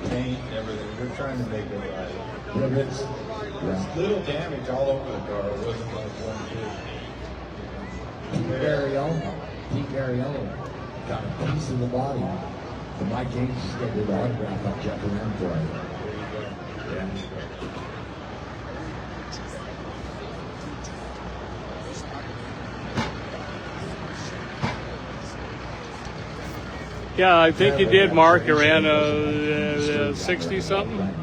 paint, everything. We're trying to make it right. There's little damage all over the car. It wasn't like one Pete Mariello got a piece of the body. And Mike Gaines is getting the autograph on Jeff Around for him. Yeah. Yeah, I think you did, Mark. You ran a 60 something.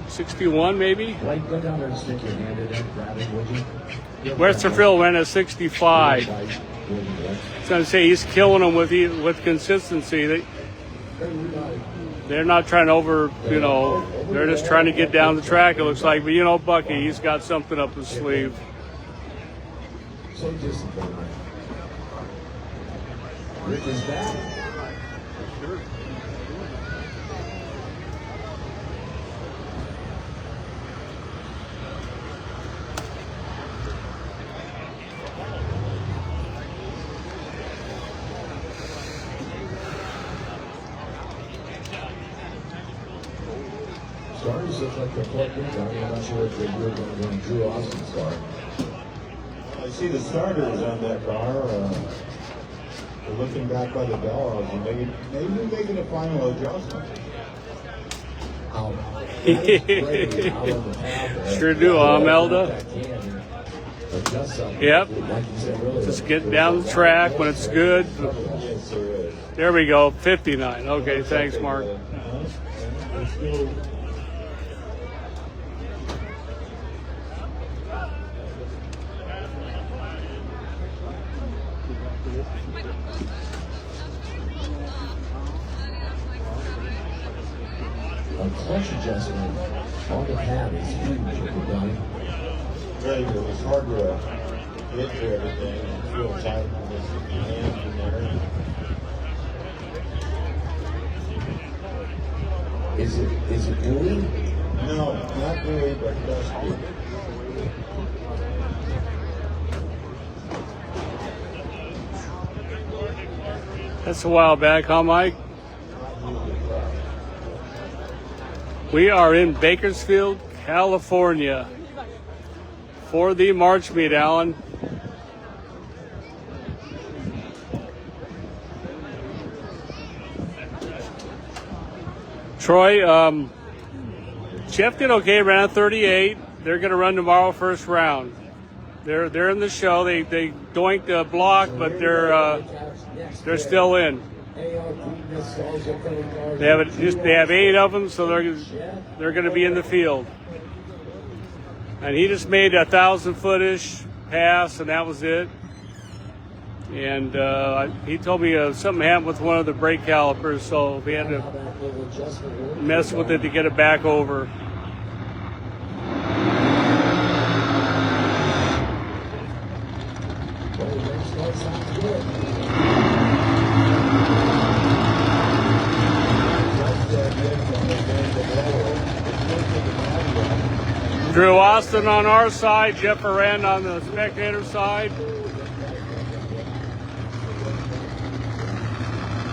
61 maybe. Westerfield ran a 65. I was going to say he's killing them with consistency. They're not trying to they're just trying to get down the track, it looks like. But Bucky, he's got something up his sleeve. So disciplined. Rick is back. Stars look like they're plugged in. I'm not sure if they're good when Drew Austin started. I see the starters on that car. We're looking back by the bellows and maybe making a final adjustment. Sure do, Elda. Yep. Just get down the track when it's good. There we go, 59. Okay, thanks, Mark. A clutch adjustment on the pad is huge if you're done. Very good. It's hard to get to everything and feel tight with his hands in there. Is it gooey? No, not really, but dusty. That's a while back, huh, Mike? We are in Bakersfield, California for the March meet, Alan. Troy, Jeff did okay, ran a 38. They're going to run tomorrow first round. They're in the show. They doinked a block, but they're still in. They have 8 of them, so they're going to be in the field. and he just made a 1,000-foot-ish pass, and that was it. And he told me something happened with one of the brake calipers, so he had to mess with it to get it back over. Drew Austin on our side, Jeff Arend on the spectator side.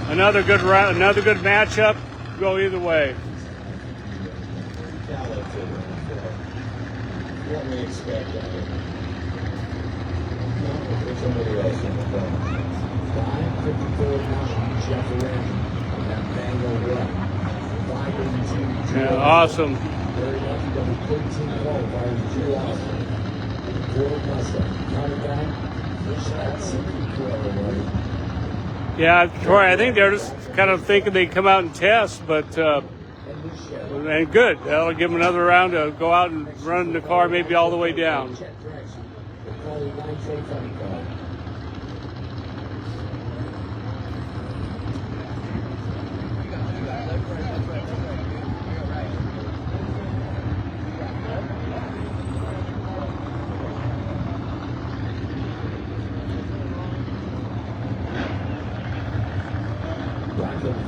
Another good round, another good matchup. Go either way. What we expect of it. There's somebody else in the front. 5:54 Jeff Arend on that Mango run. 5:82. Yeah, awesome. Very lucky number 13 qualifier, Drew Austin. Ford Mustang. Coming back. First shot, 64. Yeah, Troy, I think they're just kind of thinking they come out and test, but and good. That'll give them another round to go out and run the car maybe all the way down.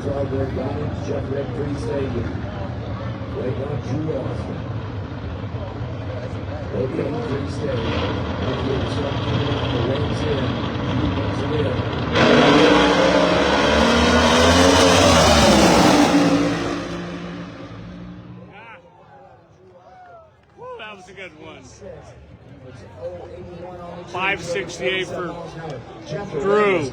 Strawberry Gardens, Jeff Red Free Stadium. Waiting on Drew Austin. Open Free Stadium. And the instruction on the lanes in. Drew gets it in. That was a good one. 568 for Drew.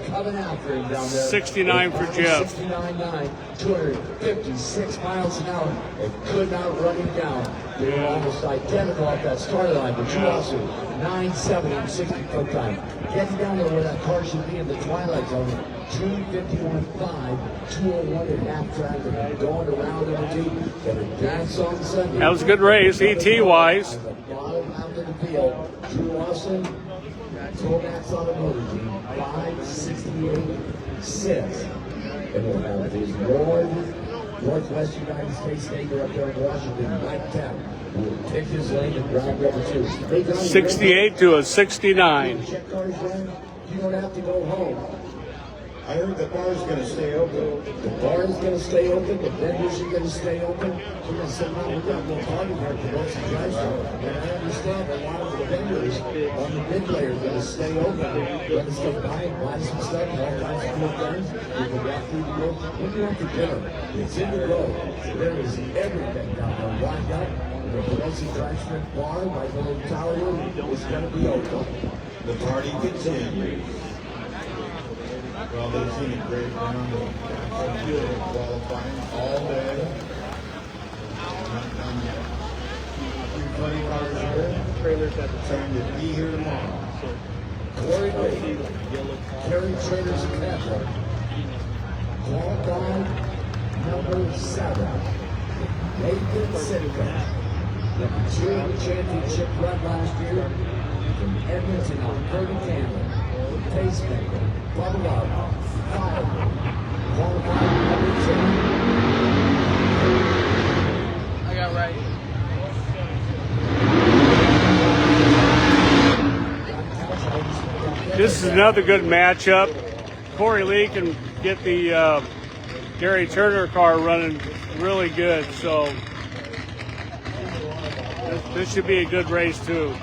69 for Jeff. 69.9, 256 miles an hour. They could not run him down. They were almost identical at that start line, but Drew also 9.7 60-foot time. Getting down there where that car should be in the twilight zone. 251.5, 201 at half track, and going around in the deep. And a dance on Sunday. That was a good race, ET wise. Bottom out of the field, Drew Austin, Tomax Automotive Team, 568.6. And we'll have his Northwest United States Neighbor up there in Washington, Mike Tapp, who will pick his lane in round number 2. 68 to a 69. Check cars run, you don't have to go home. I heard the bar's gonna stay open. The bar is going to stay open. The vendors are going to stay open. We're going to say, no, we've got no party here for those guys. And I understand a lot of the vendors on the midway are going to stay open. Let us come by and buy some stuff, all kinds of cool things. You can walk through the road. When you want for dinner, it's in the road. There is everything down there lined up. The Progressive Drive Strip Bar by the little tower room is going to be open. The party continues. Well, they've seen a great round of qualifying all day. Funny cars here. Trailers at the time to be here tomorrow. Corey Lee, Kerry Trader's Catholic, qualified number 7, Nathan Sitka, the Junior Championship run last year from Edmonton, Alberta, Canada, pacemaker, bubble up, fire, qualified number 2. I got right. This is another good matchup. Corey Lee can get the Gary Turner car running really good, so this should be a good race too.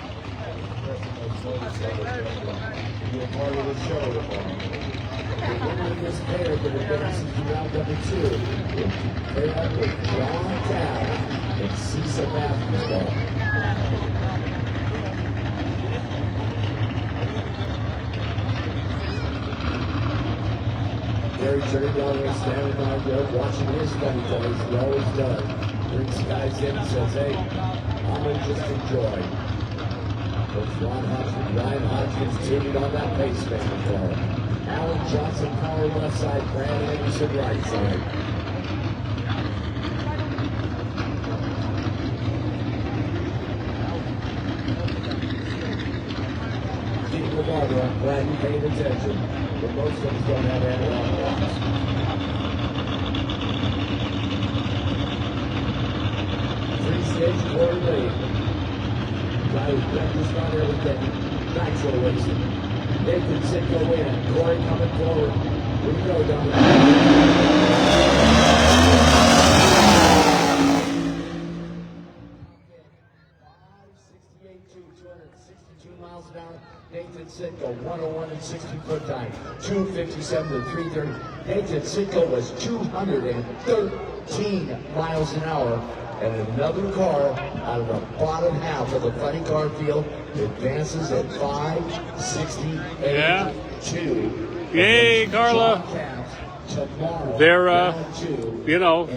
Be a part of the show. The winner of this pair for the advance to round number 2. They up with John Tabb and Cecil Basketball. Gary turned down there, standing by there, watching his funny toys. He always does. Brings guys in and says, hey, I'm going to just enjoy. Coach Ryan Hodgkins tuning on that pacemaker car. Alan Johnson power left side, Brandon Anderson right side. Steve Navarro, I'm glad you paid attention, but most of us don't have analog clocks. 3-stage quarter lead. Guy who's practiced on everything. Nitro racing. Nathan Sitko in. Corey coming forward. Here we go, Dominic. 262 miles an hour. Nathan Sitko, 101 and 60-foot time. 257 to 330. Nathan Sitko was 213 miles an hour. And another car out of the bottom half of the funny car field advances at 568. Yeah. 2. Yay, Carla. They're, you know,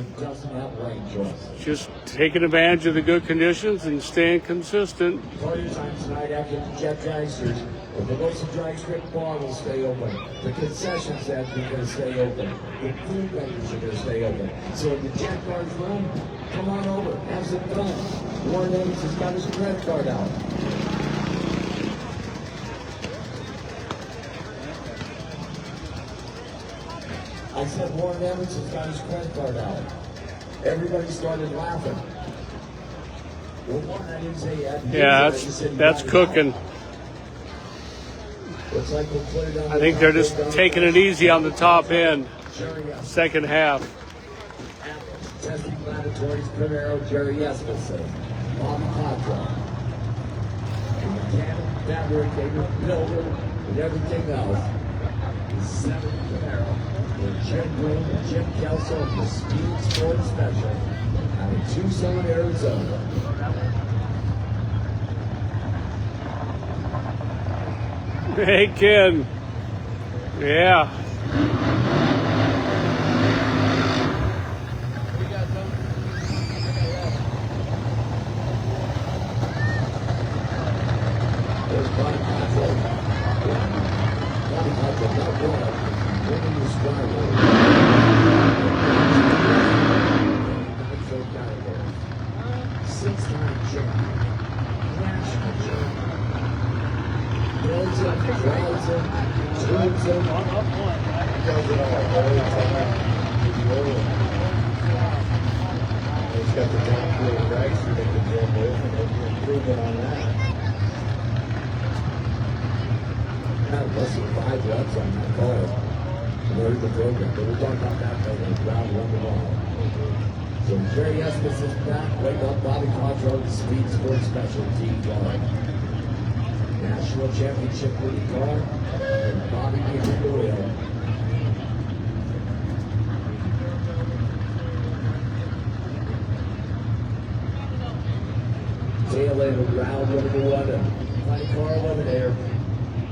just taking advantage of the good conditions and staying consistent. Party time tonight after the Jet Dragsters. The Mimosa Drag Strip bar will stay open. The concession stand is going to stay open. The food vendors are going to stay open. So in the Jet Cars room, come on over, have some fun. Warren Evans has got his credit card out. I said Warren Evans has got his credit card out. Everybody started laughing. Well, Warren, I didn't say yeah, that's cooking. Looks like we'll put it on. I think they're just taking it easy on the top end. Second half. Testing laboratories, Primero, Jerry Eskelson, Bobby Contra. And mechanic, fabricator, builder, and everything else. 7 Primero. With Jim Broom and Jim Kelso of the Speed Sports Special out of Tucson, Arizona. Hey, Ken. Yeah. There's Bobby Contra. Bobby Contra, not one. Winning the Skyline. Six-time champion. National champion. Builds it, drives it, tunes it. Does it all the time. He's got the top fuel tracks that they can jump with, and they'll be improving on that. Had less than 5 reps on that car. Learned the program, but we'll talk about that later. Round 1 tomorrow. So Jerry Estes is back. Wake up, Bobby Contra, the Speed Sports Special Team car. National Championship winning car. And Bobby behind the wheel. Tail end of round 1 and funny car eliminator.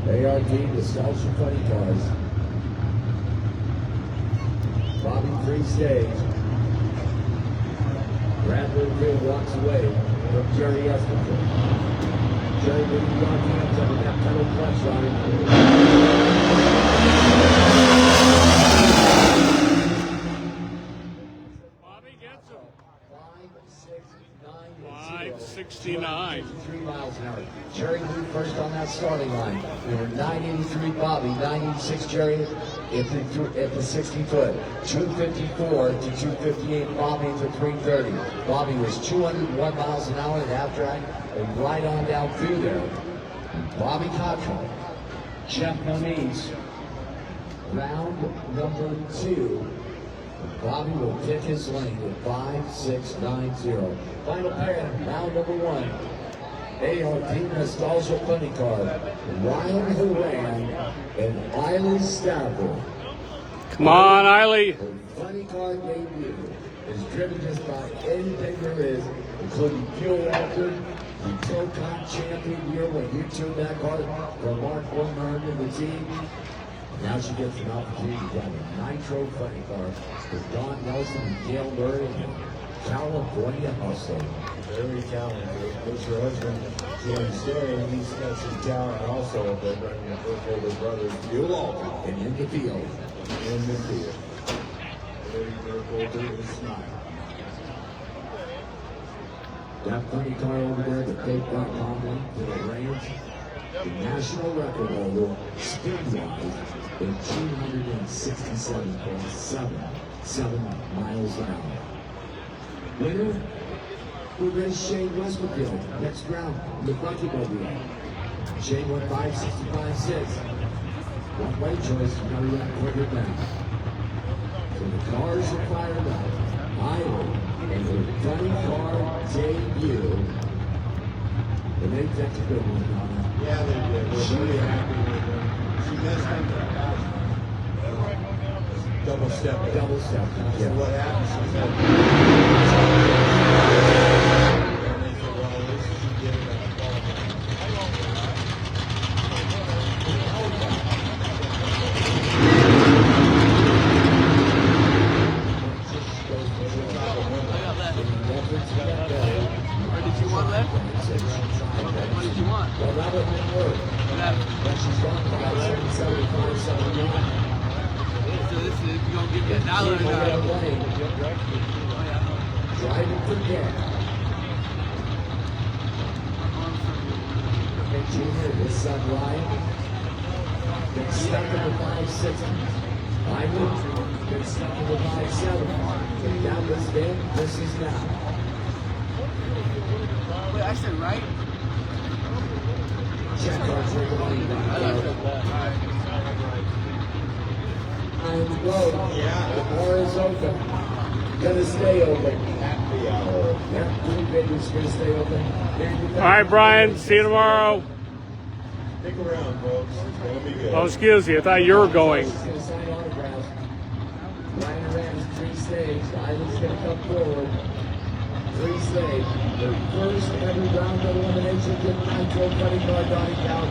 ARD Nostalgia Funny Cars. Bobby free stage. Brad Littlefield walks away from Jerry Estelson. Jerry with the lock hands on the left pedal clutch on it. Bobby gets him. 569. 569. 3 miles an hour. Jerry moved first on that starting line. We were 983 Bobby, 986 Jerry at the 60 foot. 254 to 258 Bobby to 330. Bobby was 201 miles an hour at half track and right on down through there. Bobby Contra, Jeff Moniz, round number 2. Bobby will pick his lane at 5690. Final pair, round number 1. ART Nostalgia Funny Car, Ryan Horan and Eiley Stafford. Come on, Eiley. The Funny Car debut is driven just by anything there is, including fuel record, the Tocon champion year when you tuned that car from Mark Wilmer and the team. Now she gets an opportunity to drive a Nitro Funny Car with Don Nelson and Gail Murray and California Hustle. Very talented. There's her husband, Jim Stay. He's got some talent also, but running the first older brother, Fuel Alter, And in the field. in the field. Very older is Smile. That funny car over there, the big front Tomlin to the range. the national record holder speed-wise in 267.77 miles an hour. Winner, we'll race Shane Westbrook next round in the bucket mobile. Shane went 5:65.6. One-way choice, you gotta run quicker down. So the cars are fired up. Iowa and their funny car debut. And they took a good one, Donna. Yeah, they did. We're really happy with them. She missed him for double step. Double step. So Yeah. what happened? She said, and they said, well, at least she did it at the Or did you want left? What did you want? Well, that would have work. Left. But she's gone about 775, 79. So this is, you gonna give me $1 or She's not? got a lane. Oh, yeah. Driving for gas. Hey, Junior, his son Ryan, been stuck in the 560. Ivan, been stuck in the 570. And that was then, this is now. Wait, I said right? Check our money back. Time to go. Yeah. The bar is open. Gonna stay open. happy hour. Yeah, three videos gonna stay open. All right, Brian. See you tomorrow. Stick around, folks. It's gonna be good. Oh, excuse you. I thought you were going. He's gonna sign autographs. Ryan Rams, 3 stage. Ivan's gonna come forward. 3 stage. The first ever round of elimination to Nitro Cutting Car Donnie Count.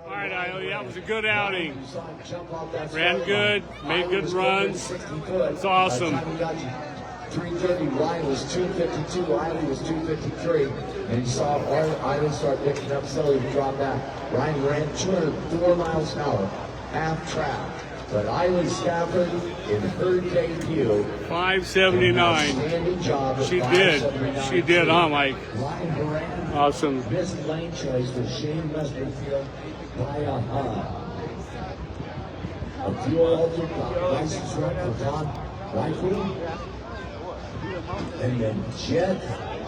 All right, Isley, that was a good outing. You saw him jump off that Ran start good, line. made Ivan good was runs. 60 foot. It's awesome. By the time he got to 330, Ryan was 252, Riley was 253. And you saw Ivan start picking up, so he drop back. Ryan ran 204 miles an hour, half track. But Eileen Stafford, in her debut, 579. outstanding job at She 579. did. She did, huh, Mike? Ryan Moran, Awesome. missed lane choice for Shane Westerfield by a fuel altered license run for Don Rifle. And then Jet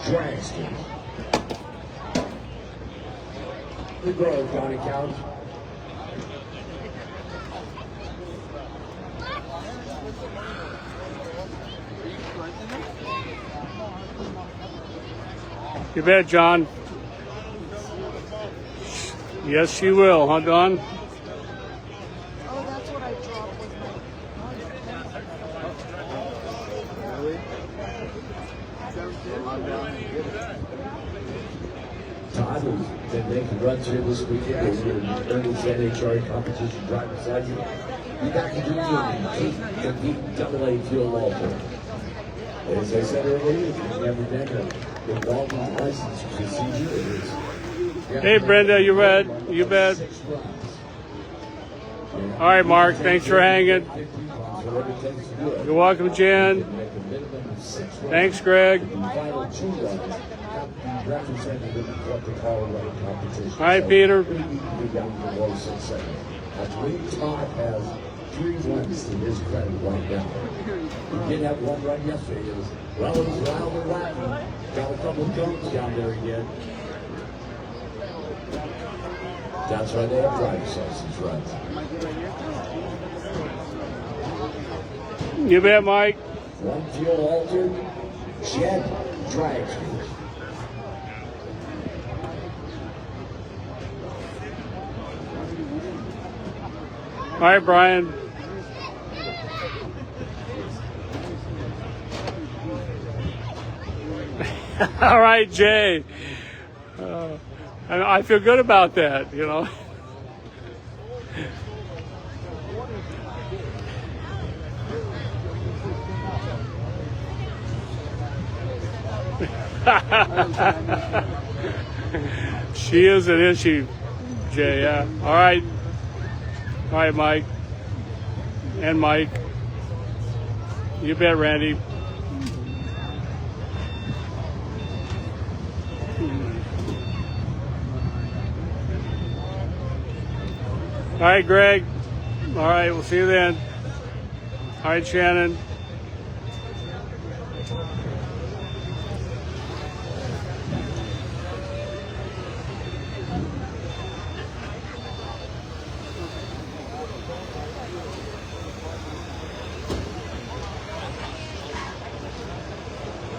Dragston. The grove, Donnie Count. You bet, John. Yes, she will, huh, Don? Oh, that's what I dropped with Todd has been making runs here this weekend. We're in Ernie's NHRA competition driver's license. You got to do compete double A fuel alter. As I said earlier, if you've never done an involving license procedure, it is. Hey, Brenda, you bet. You bet. All right, Mark, thanks for hanging. You're welcome, Jen. Thanks, Greg. All right, Peter. I believe Todd has 3 runs to his credit right now. He did have 1 run yesterday. It was, well, it was wild and wacky. Got a couple of cones down there again. That's why they have driver's license runs. You bet, Mike. 1 fuel altered, Jet Dragston. All right, Brian. All right, Jay. I feel good about that, you know. She is an issue, Jay. Yeah. All right, Mike. and Mike. You bet, Randy. All right, Greg. All right, we'll see you then. All right, Shannon.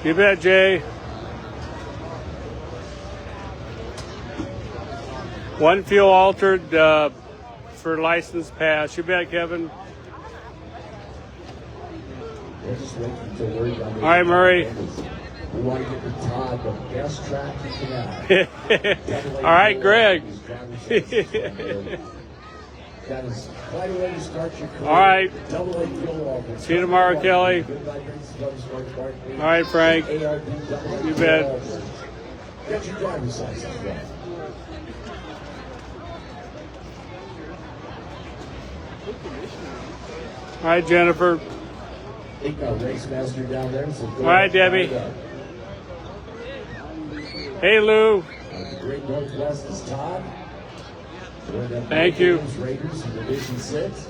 You bet, Jay. One fuel altered for license pass. You bet, Kevin. All right, Murray. We want to get the Todd the best track he can have. All right, Greg. That is quite a way to start your career. All right. AA fuel offer. See you tomorrow, Kelly. All right, Frank. You bet. Get your driver's license, bro. All right, Jennifer. Think our race master down there. So all right, Debbie. Hey, Lou. The Great Northwest is Todd. Thank you. Raiders in Division 6.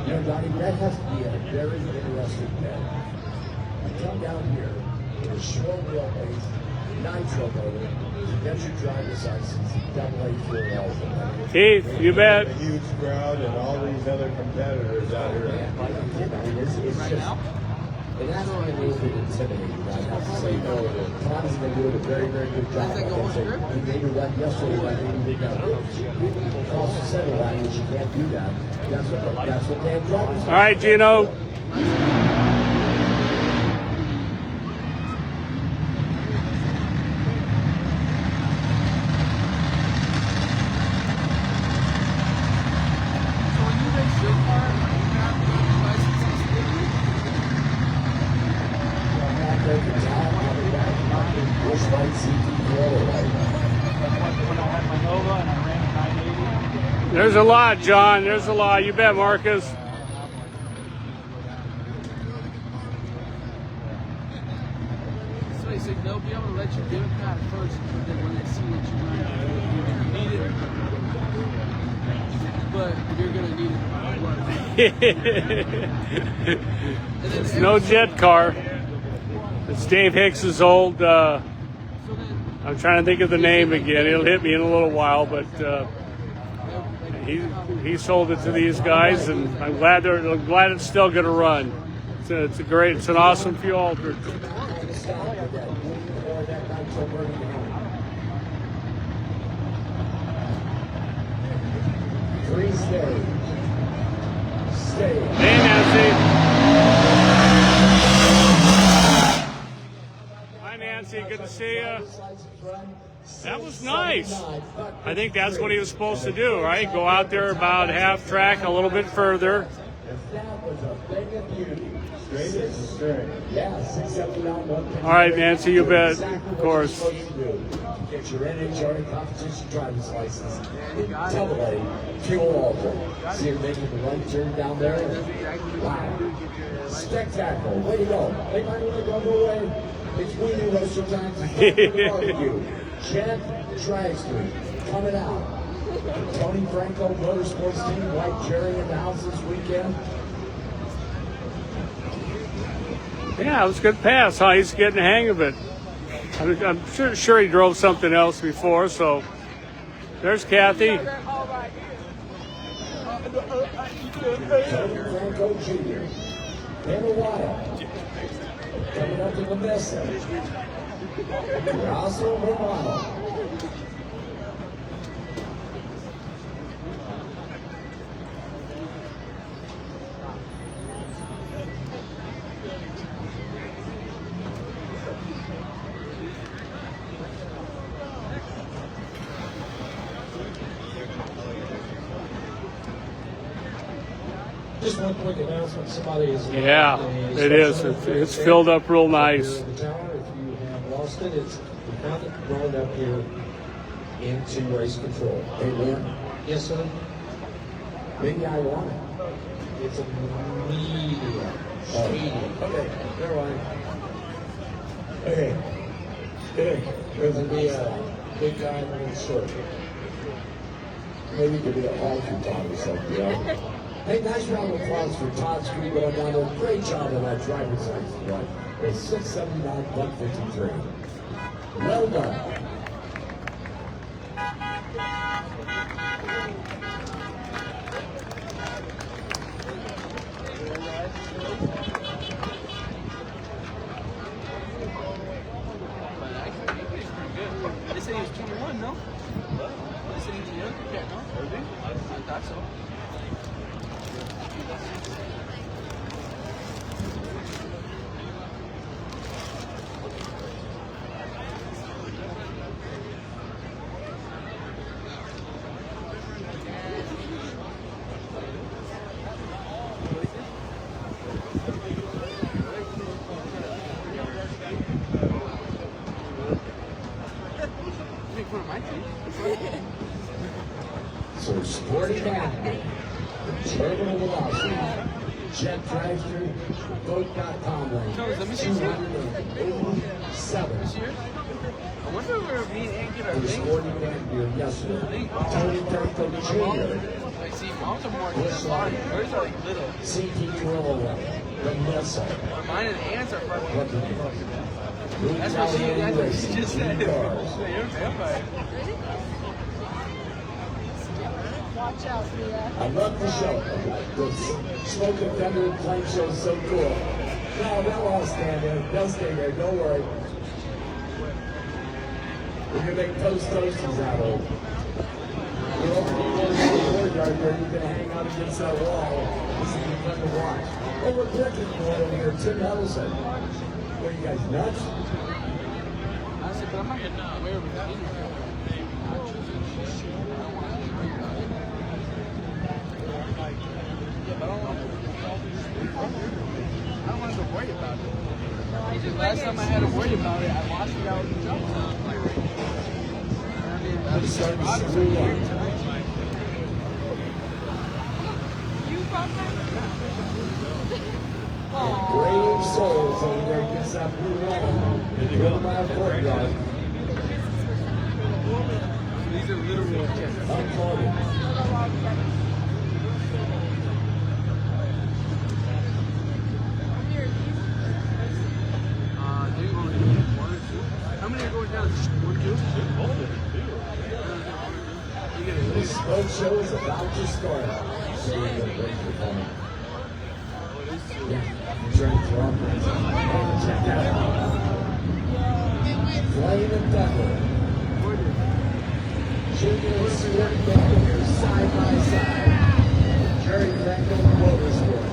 You know, Donnie, that has to be a very interesting bet. You come down here with a short wheelbase, nitro motor, to get your driver's license, AA fuel eligible. Keith, you bet. A huge crowd and all these other competitors out here. It's just, it has to be a little bit intimidating, I have to say. Tommy's been doing a very, very good job. He made a run yesterday, like he did that. Cross the center line, which you can't do that. That's what they have drivers. All right, Gino. There's a lot, John. There's a lot. You bet, Marcus. So he said they'll be able to let you give it back first, but then when they see what you're going to need it, but you're going to need it. It's no jet car. It's Dave Hicks's old. I'm trying to think of the name again. It'll hit me in a little while, but he sold it to these guys, and I'm glad it's still going to run. It's an awesome fuel altered. Hey, Nancy. Hi, Nancy. Good to see you. That was nice. I think that's what he was supposed to do, right? Go out there about half track, a little bit further. All right, Nancy, you bet. Of course. Get your NHRA competition driver's license in AA fuel altered. See her making the right turn down there. Wow. Spectacle. Way to go. They might want to go away. It's winning roaster times. Barbecue. Chad Dragster coming out. Tony Franco Motorsports Team, White Jerry in the house this weekend. Yeah, it was a good pass, huh? He's getting the hang of it. I'm sure he drove something else before, so there's Kathy. Tony Franco Jr. Been a while. Coming up to the message. Russell Romano. Just one quick announcement. Somebody is. Yeah, it is. It's filled up real nice. If you have lost it, it's come rolling up here into race control. Hey, Lynn? Yes, sir? Maybe I want it. It's a medium. Medium. Okay, never mind. Okay. Good. There's going to be a big guy and a short. Maybe it could be a hall for Todd or something, you know? Hey, nice round of applause for Todd Screen going down there. Great job on that driver's license run. It's 679, 153. Well done. They said he was 21, no? They said he was a younger cat, no? I thought so. So sporting athlete, terminal velocity, jet dragster, boat.com lane, 287. I wonder where me and Ant get our For things. sporting athlete yesterday, Tony Franco Jr., Like, see, moms are more smart. Hers are like little. CT Gorilla, the missile. Mine and Ant's are fucking. What the That's what she just said. Cars. Yeah, you're a vampire. Watch out, Leah. I love the show. The Smoke and Thunder and Flame show is so cool. No, they'll all stand there. They'll stay there. Don't worry. We're going to make toasties out of it. You're over here in the courtyard where you can hang out against that wall. This will be fun to watch. Oh, we're clicking for over here. Tim Ellison. What are you guys, nuts? I said, but I'm not going to wear it with the I don't want to worry about it. Because last time I had to worry about it, I lost it out in the jump. I'm starting to screw up. Brave souls over there against that blue wall. These are literal chests. Unfolded. How many are going down? 1, 2? This boat show is about to start. So we're going to break the phone. Yeah, turn it off. Check that out. Flame and Thunder. Junior and Stuart Baker side by side. Jerry Franklin Motorsport.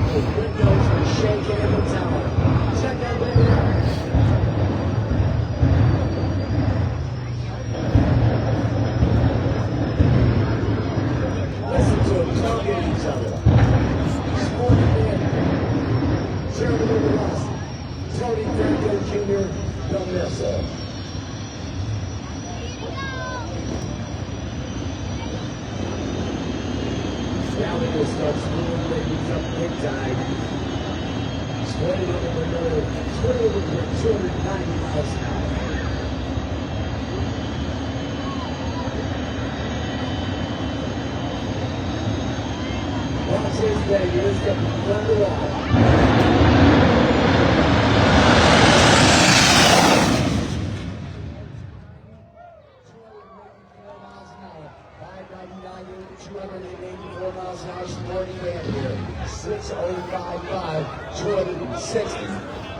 The windows are shaking in the tower. Check out the air. Listen to them talk at each other. Sporting man. Jeremy Ross. Tony Franco Jr. Don't miss it. Scouting will start screwing babies up big time. Sporting over another 290 miles an hour. Watch this baby, it's going to be fun to watch. Sporting man here, 6055, 260.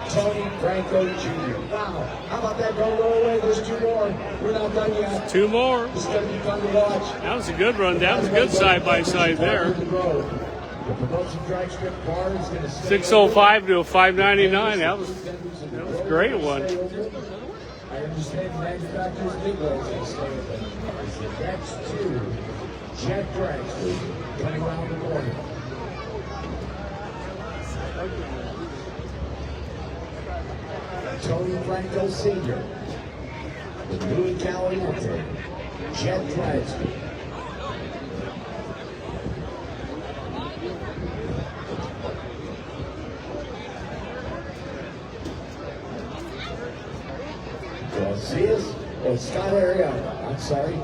Tony Franco Jr. Wow, how about that? Don't go away. There's 2 more. We're not done yet. 2 more. It's going to be fun to watch. That was a good run. That was a good side-by-side there. The promotion drag strip car is going to 605 to a 599. That was a great one. I understand the manufacturer's big ones will stay with it. That's 2 jet drags coming around the corner. Tony Franco Sr., the Louis Caliente, Jet Drysdale. Scott Ariana, I'm sorry.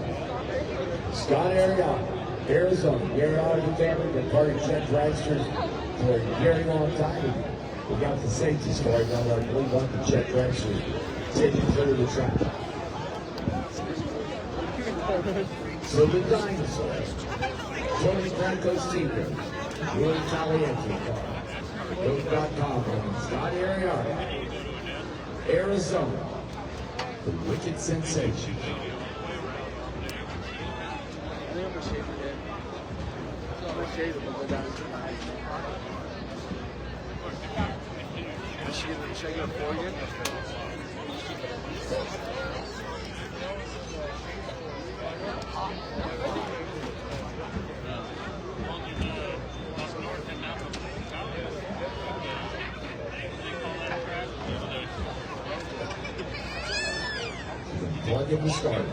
Scott Ariana, Arizona. Gary Auto family, been part of Jet Dragsters for a very long time. We got the safety story now that I believe on the Jet Dragsters taking clear of the track. So the dinosaurs, Tony Franco Sr., Louis Caliente car, Road.com, Scott Ariana, Arizona. The Wicked Sensation. I think I'm gonna shave it in. So I'm gonna shave it and go down to my eyes. Should I get a 4 again? Plug in the starter.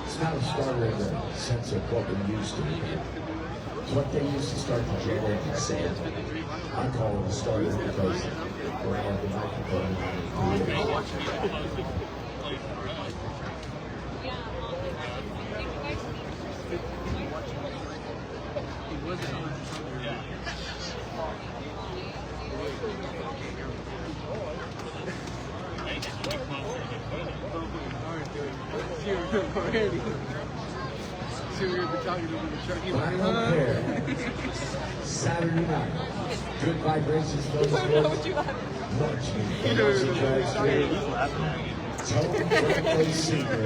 It's not a starter in the sense of what we used to. It's what they used to start the generating sand. I call it a starter because we're on the microphone. Final pair. Saturday night. Good vibrations for the sports. Tony Franco Sr.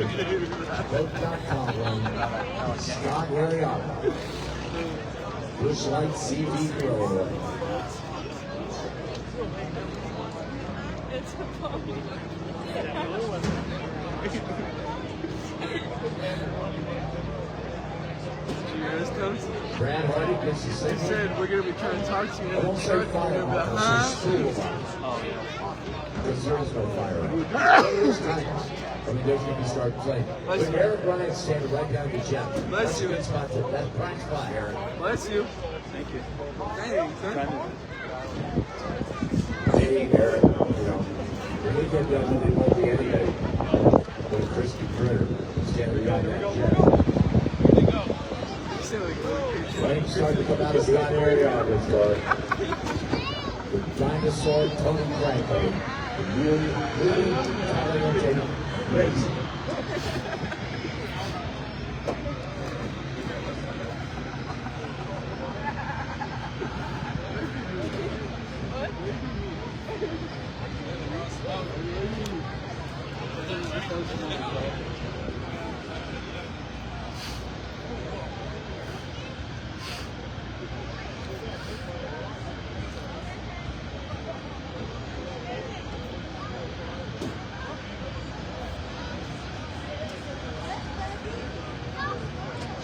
Boat.com run. Scott Ariana. Bush Light CV Pro. It's a phone. Brad Hardy gets the They signal. said we're gonna be trying to talk to you I in won't the say truck. fire You're gonna be like, officer, huh? school officer. Because there is no fire. There's time. I mean, there's going to be start playing. But Eric Bryant's standing right down to Jeff. Bless you. That's a good spot. That's prime spot, Eric. Bless you. Thank you. Thanks, sir. Hey, Eric, you know, when they get done, they won't be anybody. But a crispy critter standing right down to Jeff. You seem like a little kid. Flames starting to come out of Scott area on this car. The dinosaur Tony Franco. The really Caliente racing.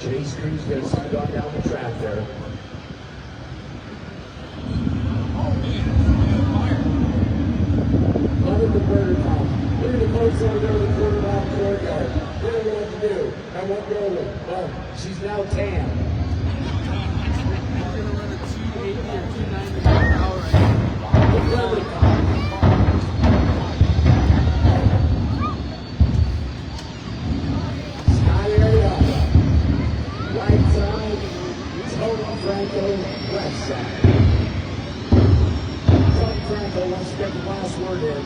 Chase Cruz gets gone down the track there. Under the burner column. Look at the folks over there in the quarterback courtyard. They don't know what to do. And what girl? Well, she's now tan. You're gonna run a 280 or 290 mile an hour right now. The burner column. Sky area. Right side, Tony Franco, left side. Tony Franco wants to get the last word in,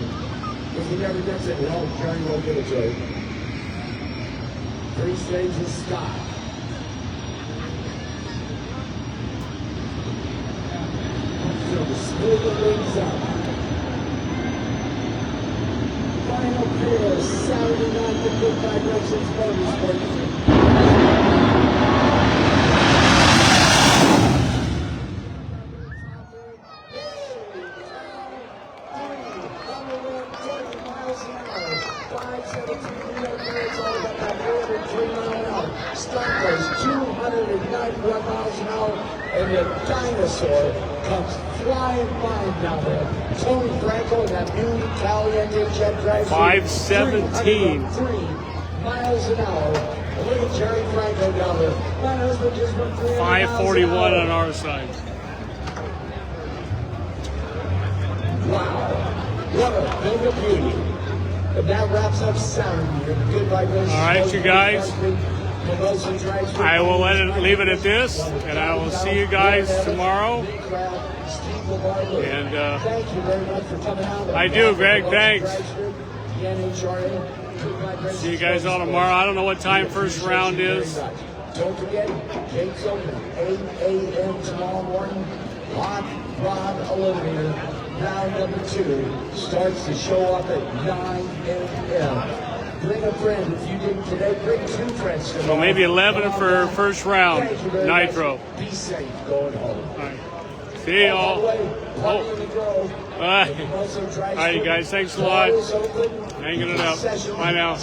because he never gets it. Well, Jerry won't give it to him. Three stages, Scott. So the split wings up. Final pair, Saturday night, the Good Vibrations Motorsport. Start was 291 miles an hour. and the dinosaur comes flying by down there. Tony Franco and that new Caliente jet drives 517. 3 miles an hour. And look at Jerry Franco down there. My husband just went 300 541 miles an on hour. our side. Wow, what a thing of beauty. And that wraps up Saturday. Your good vibrations. All right, you guys. I will leave it at this, and I will see you guys tomorrow. And thank you very much for coming out. I do, Greg. Thanks. See you guys all tomorrow. I don't know what time first round is. Don't forget, gates open 8 a.m. tomorrow morning. Hot Rod Eliminator. Round number 2 starts to show up at 9 a.m. Bring a friend. If you did today, bring 2 friends tomorrow. So maybe 11 for first round, Nitro. Be safe going home. All right. See y'all. Oh. All right, you guys. Thanks a lot. Hanging it up. Bye now.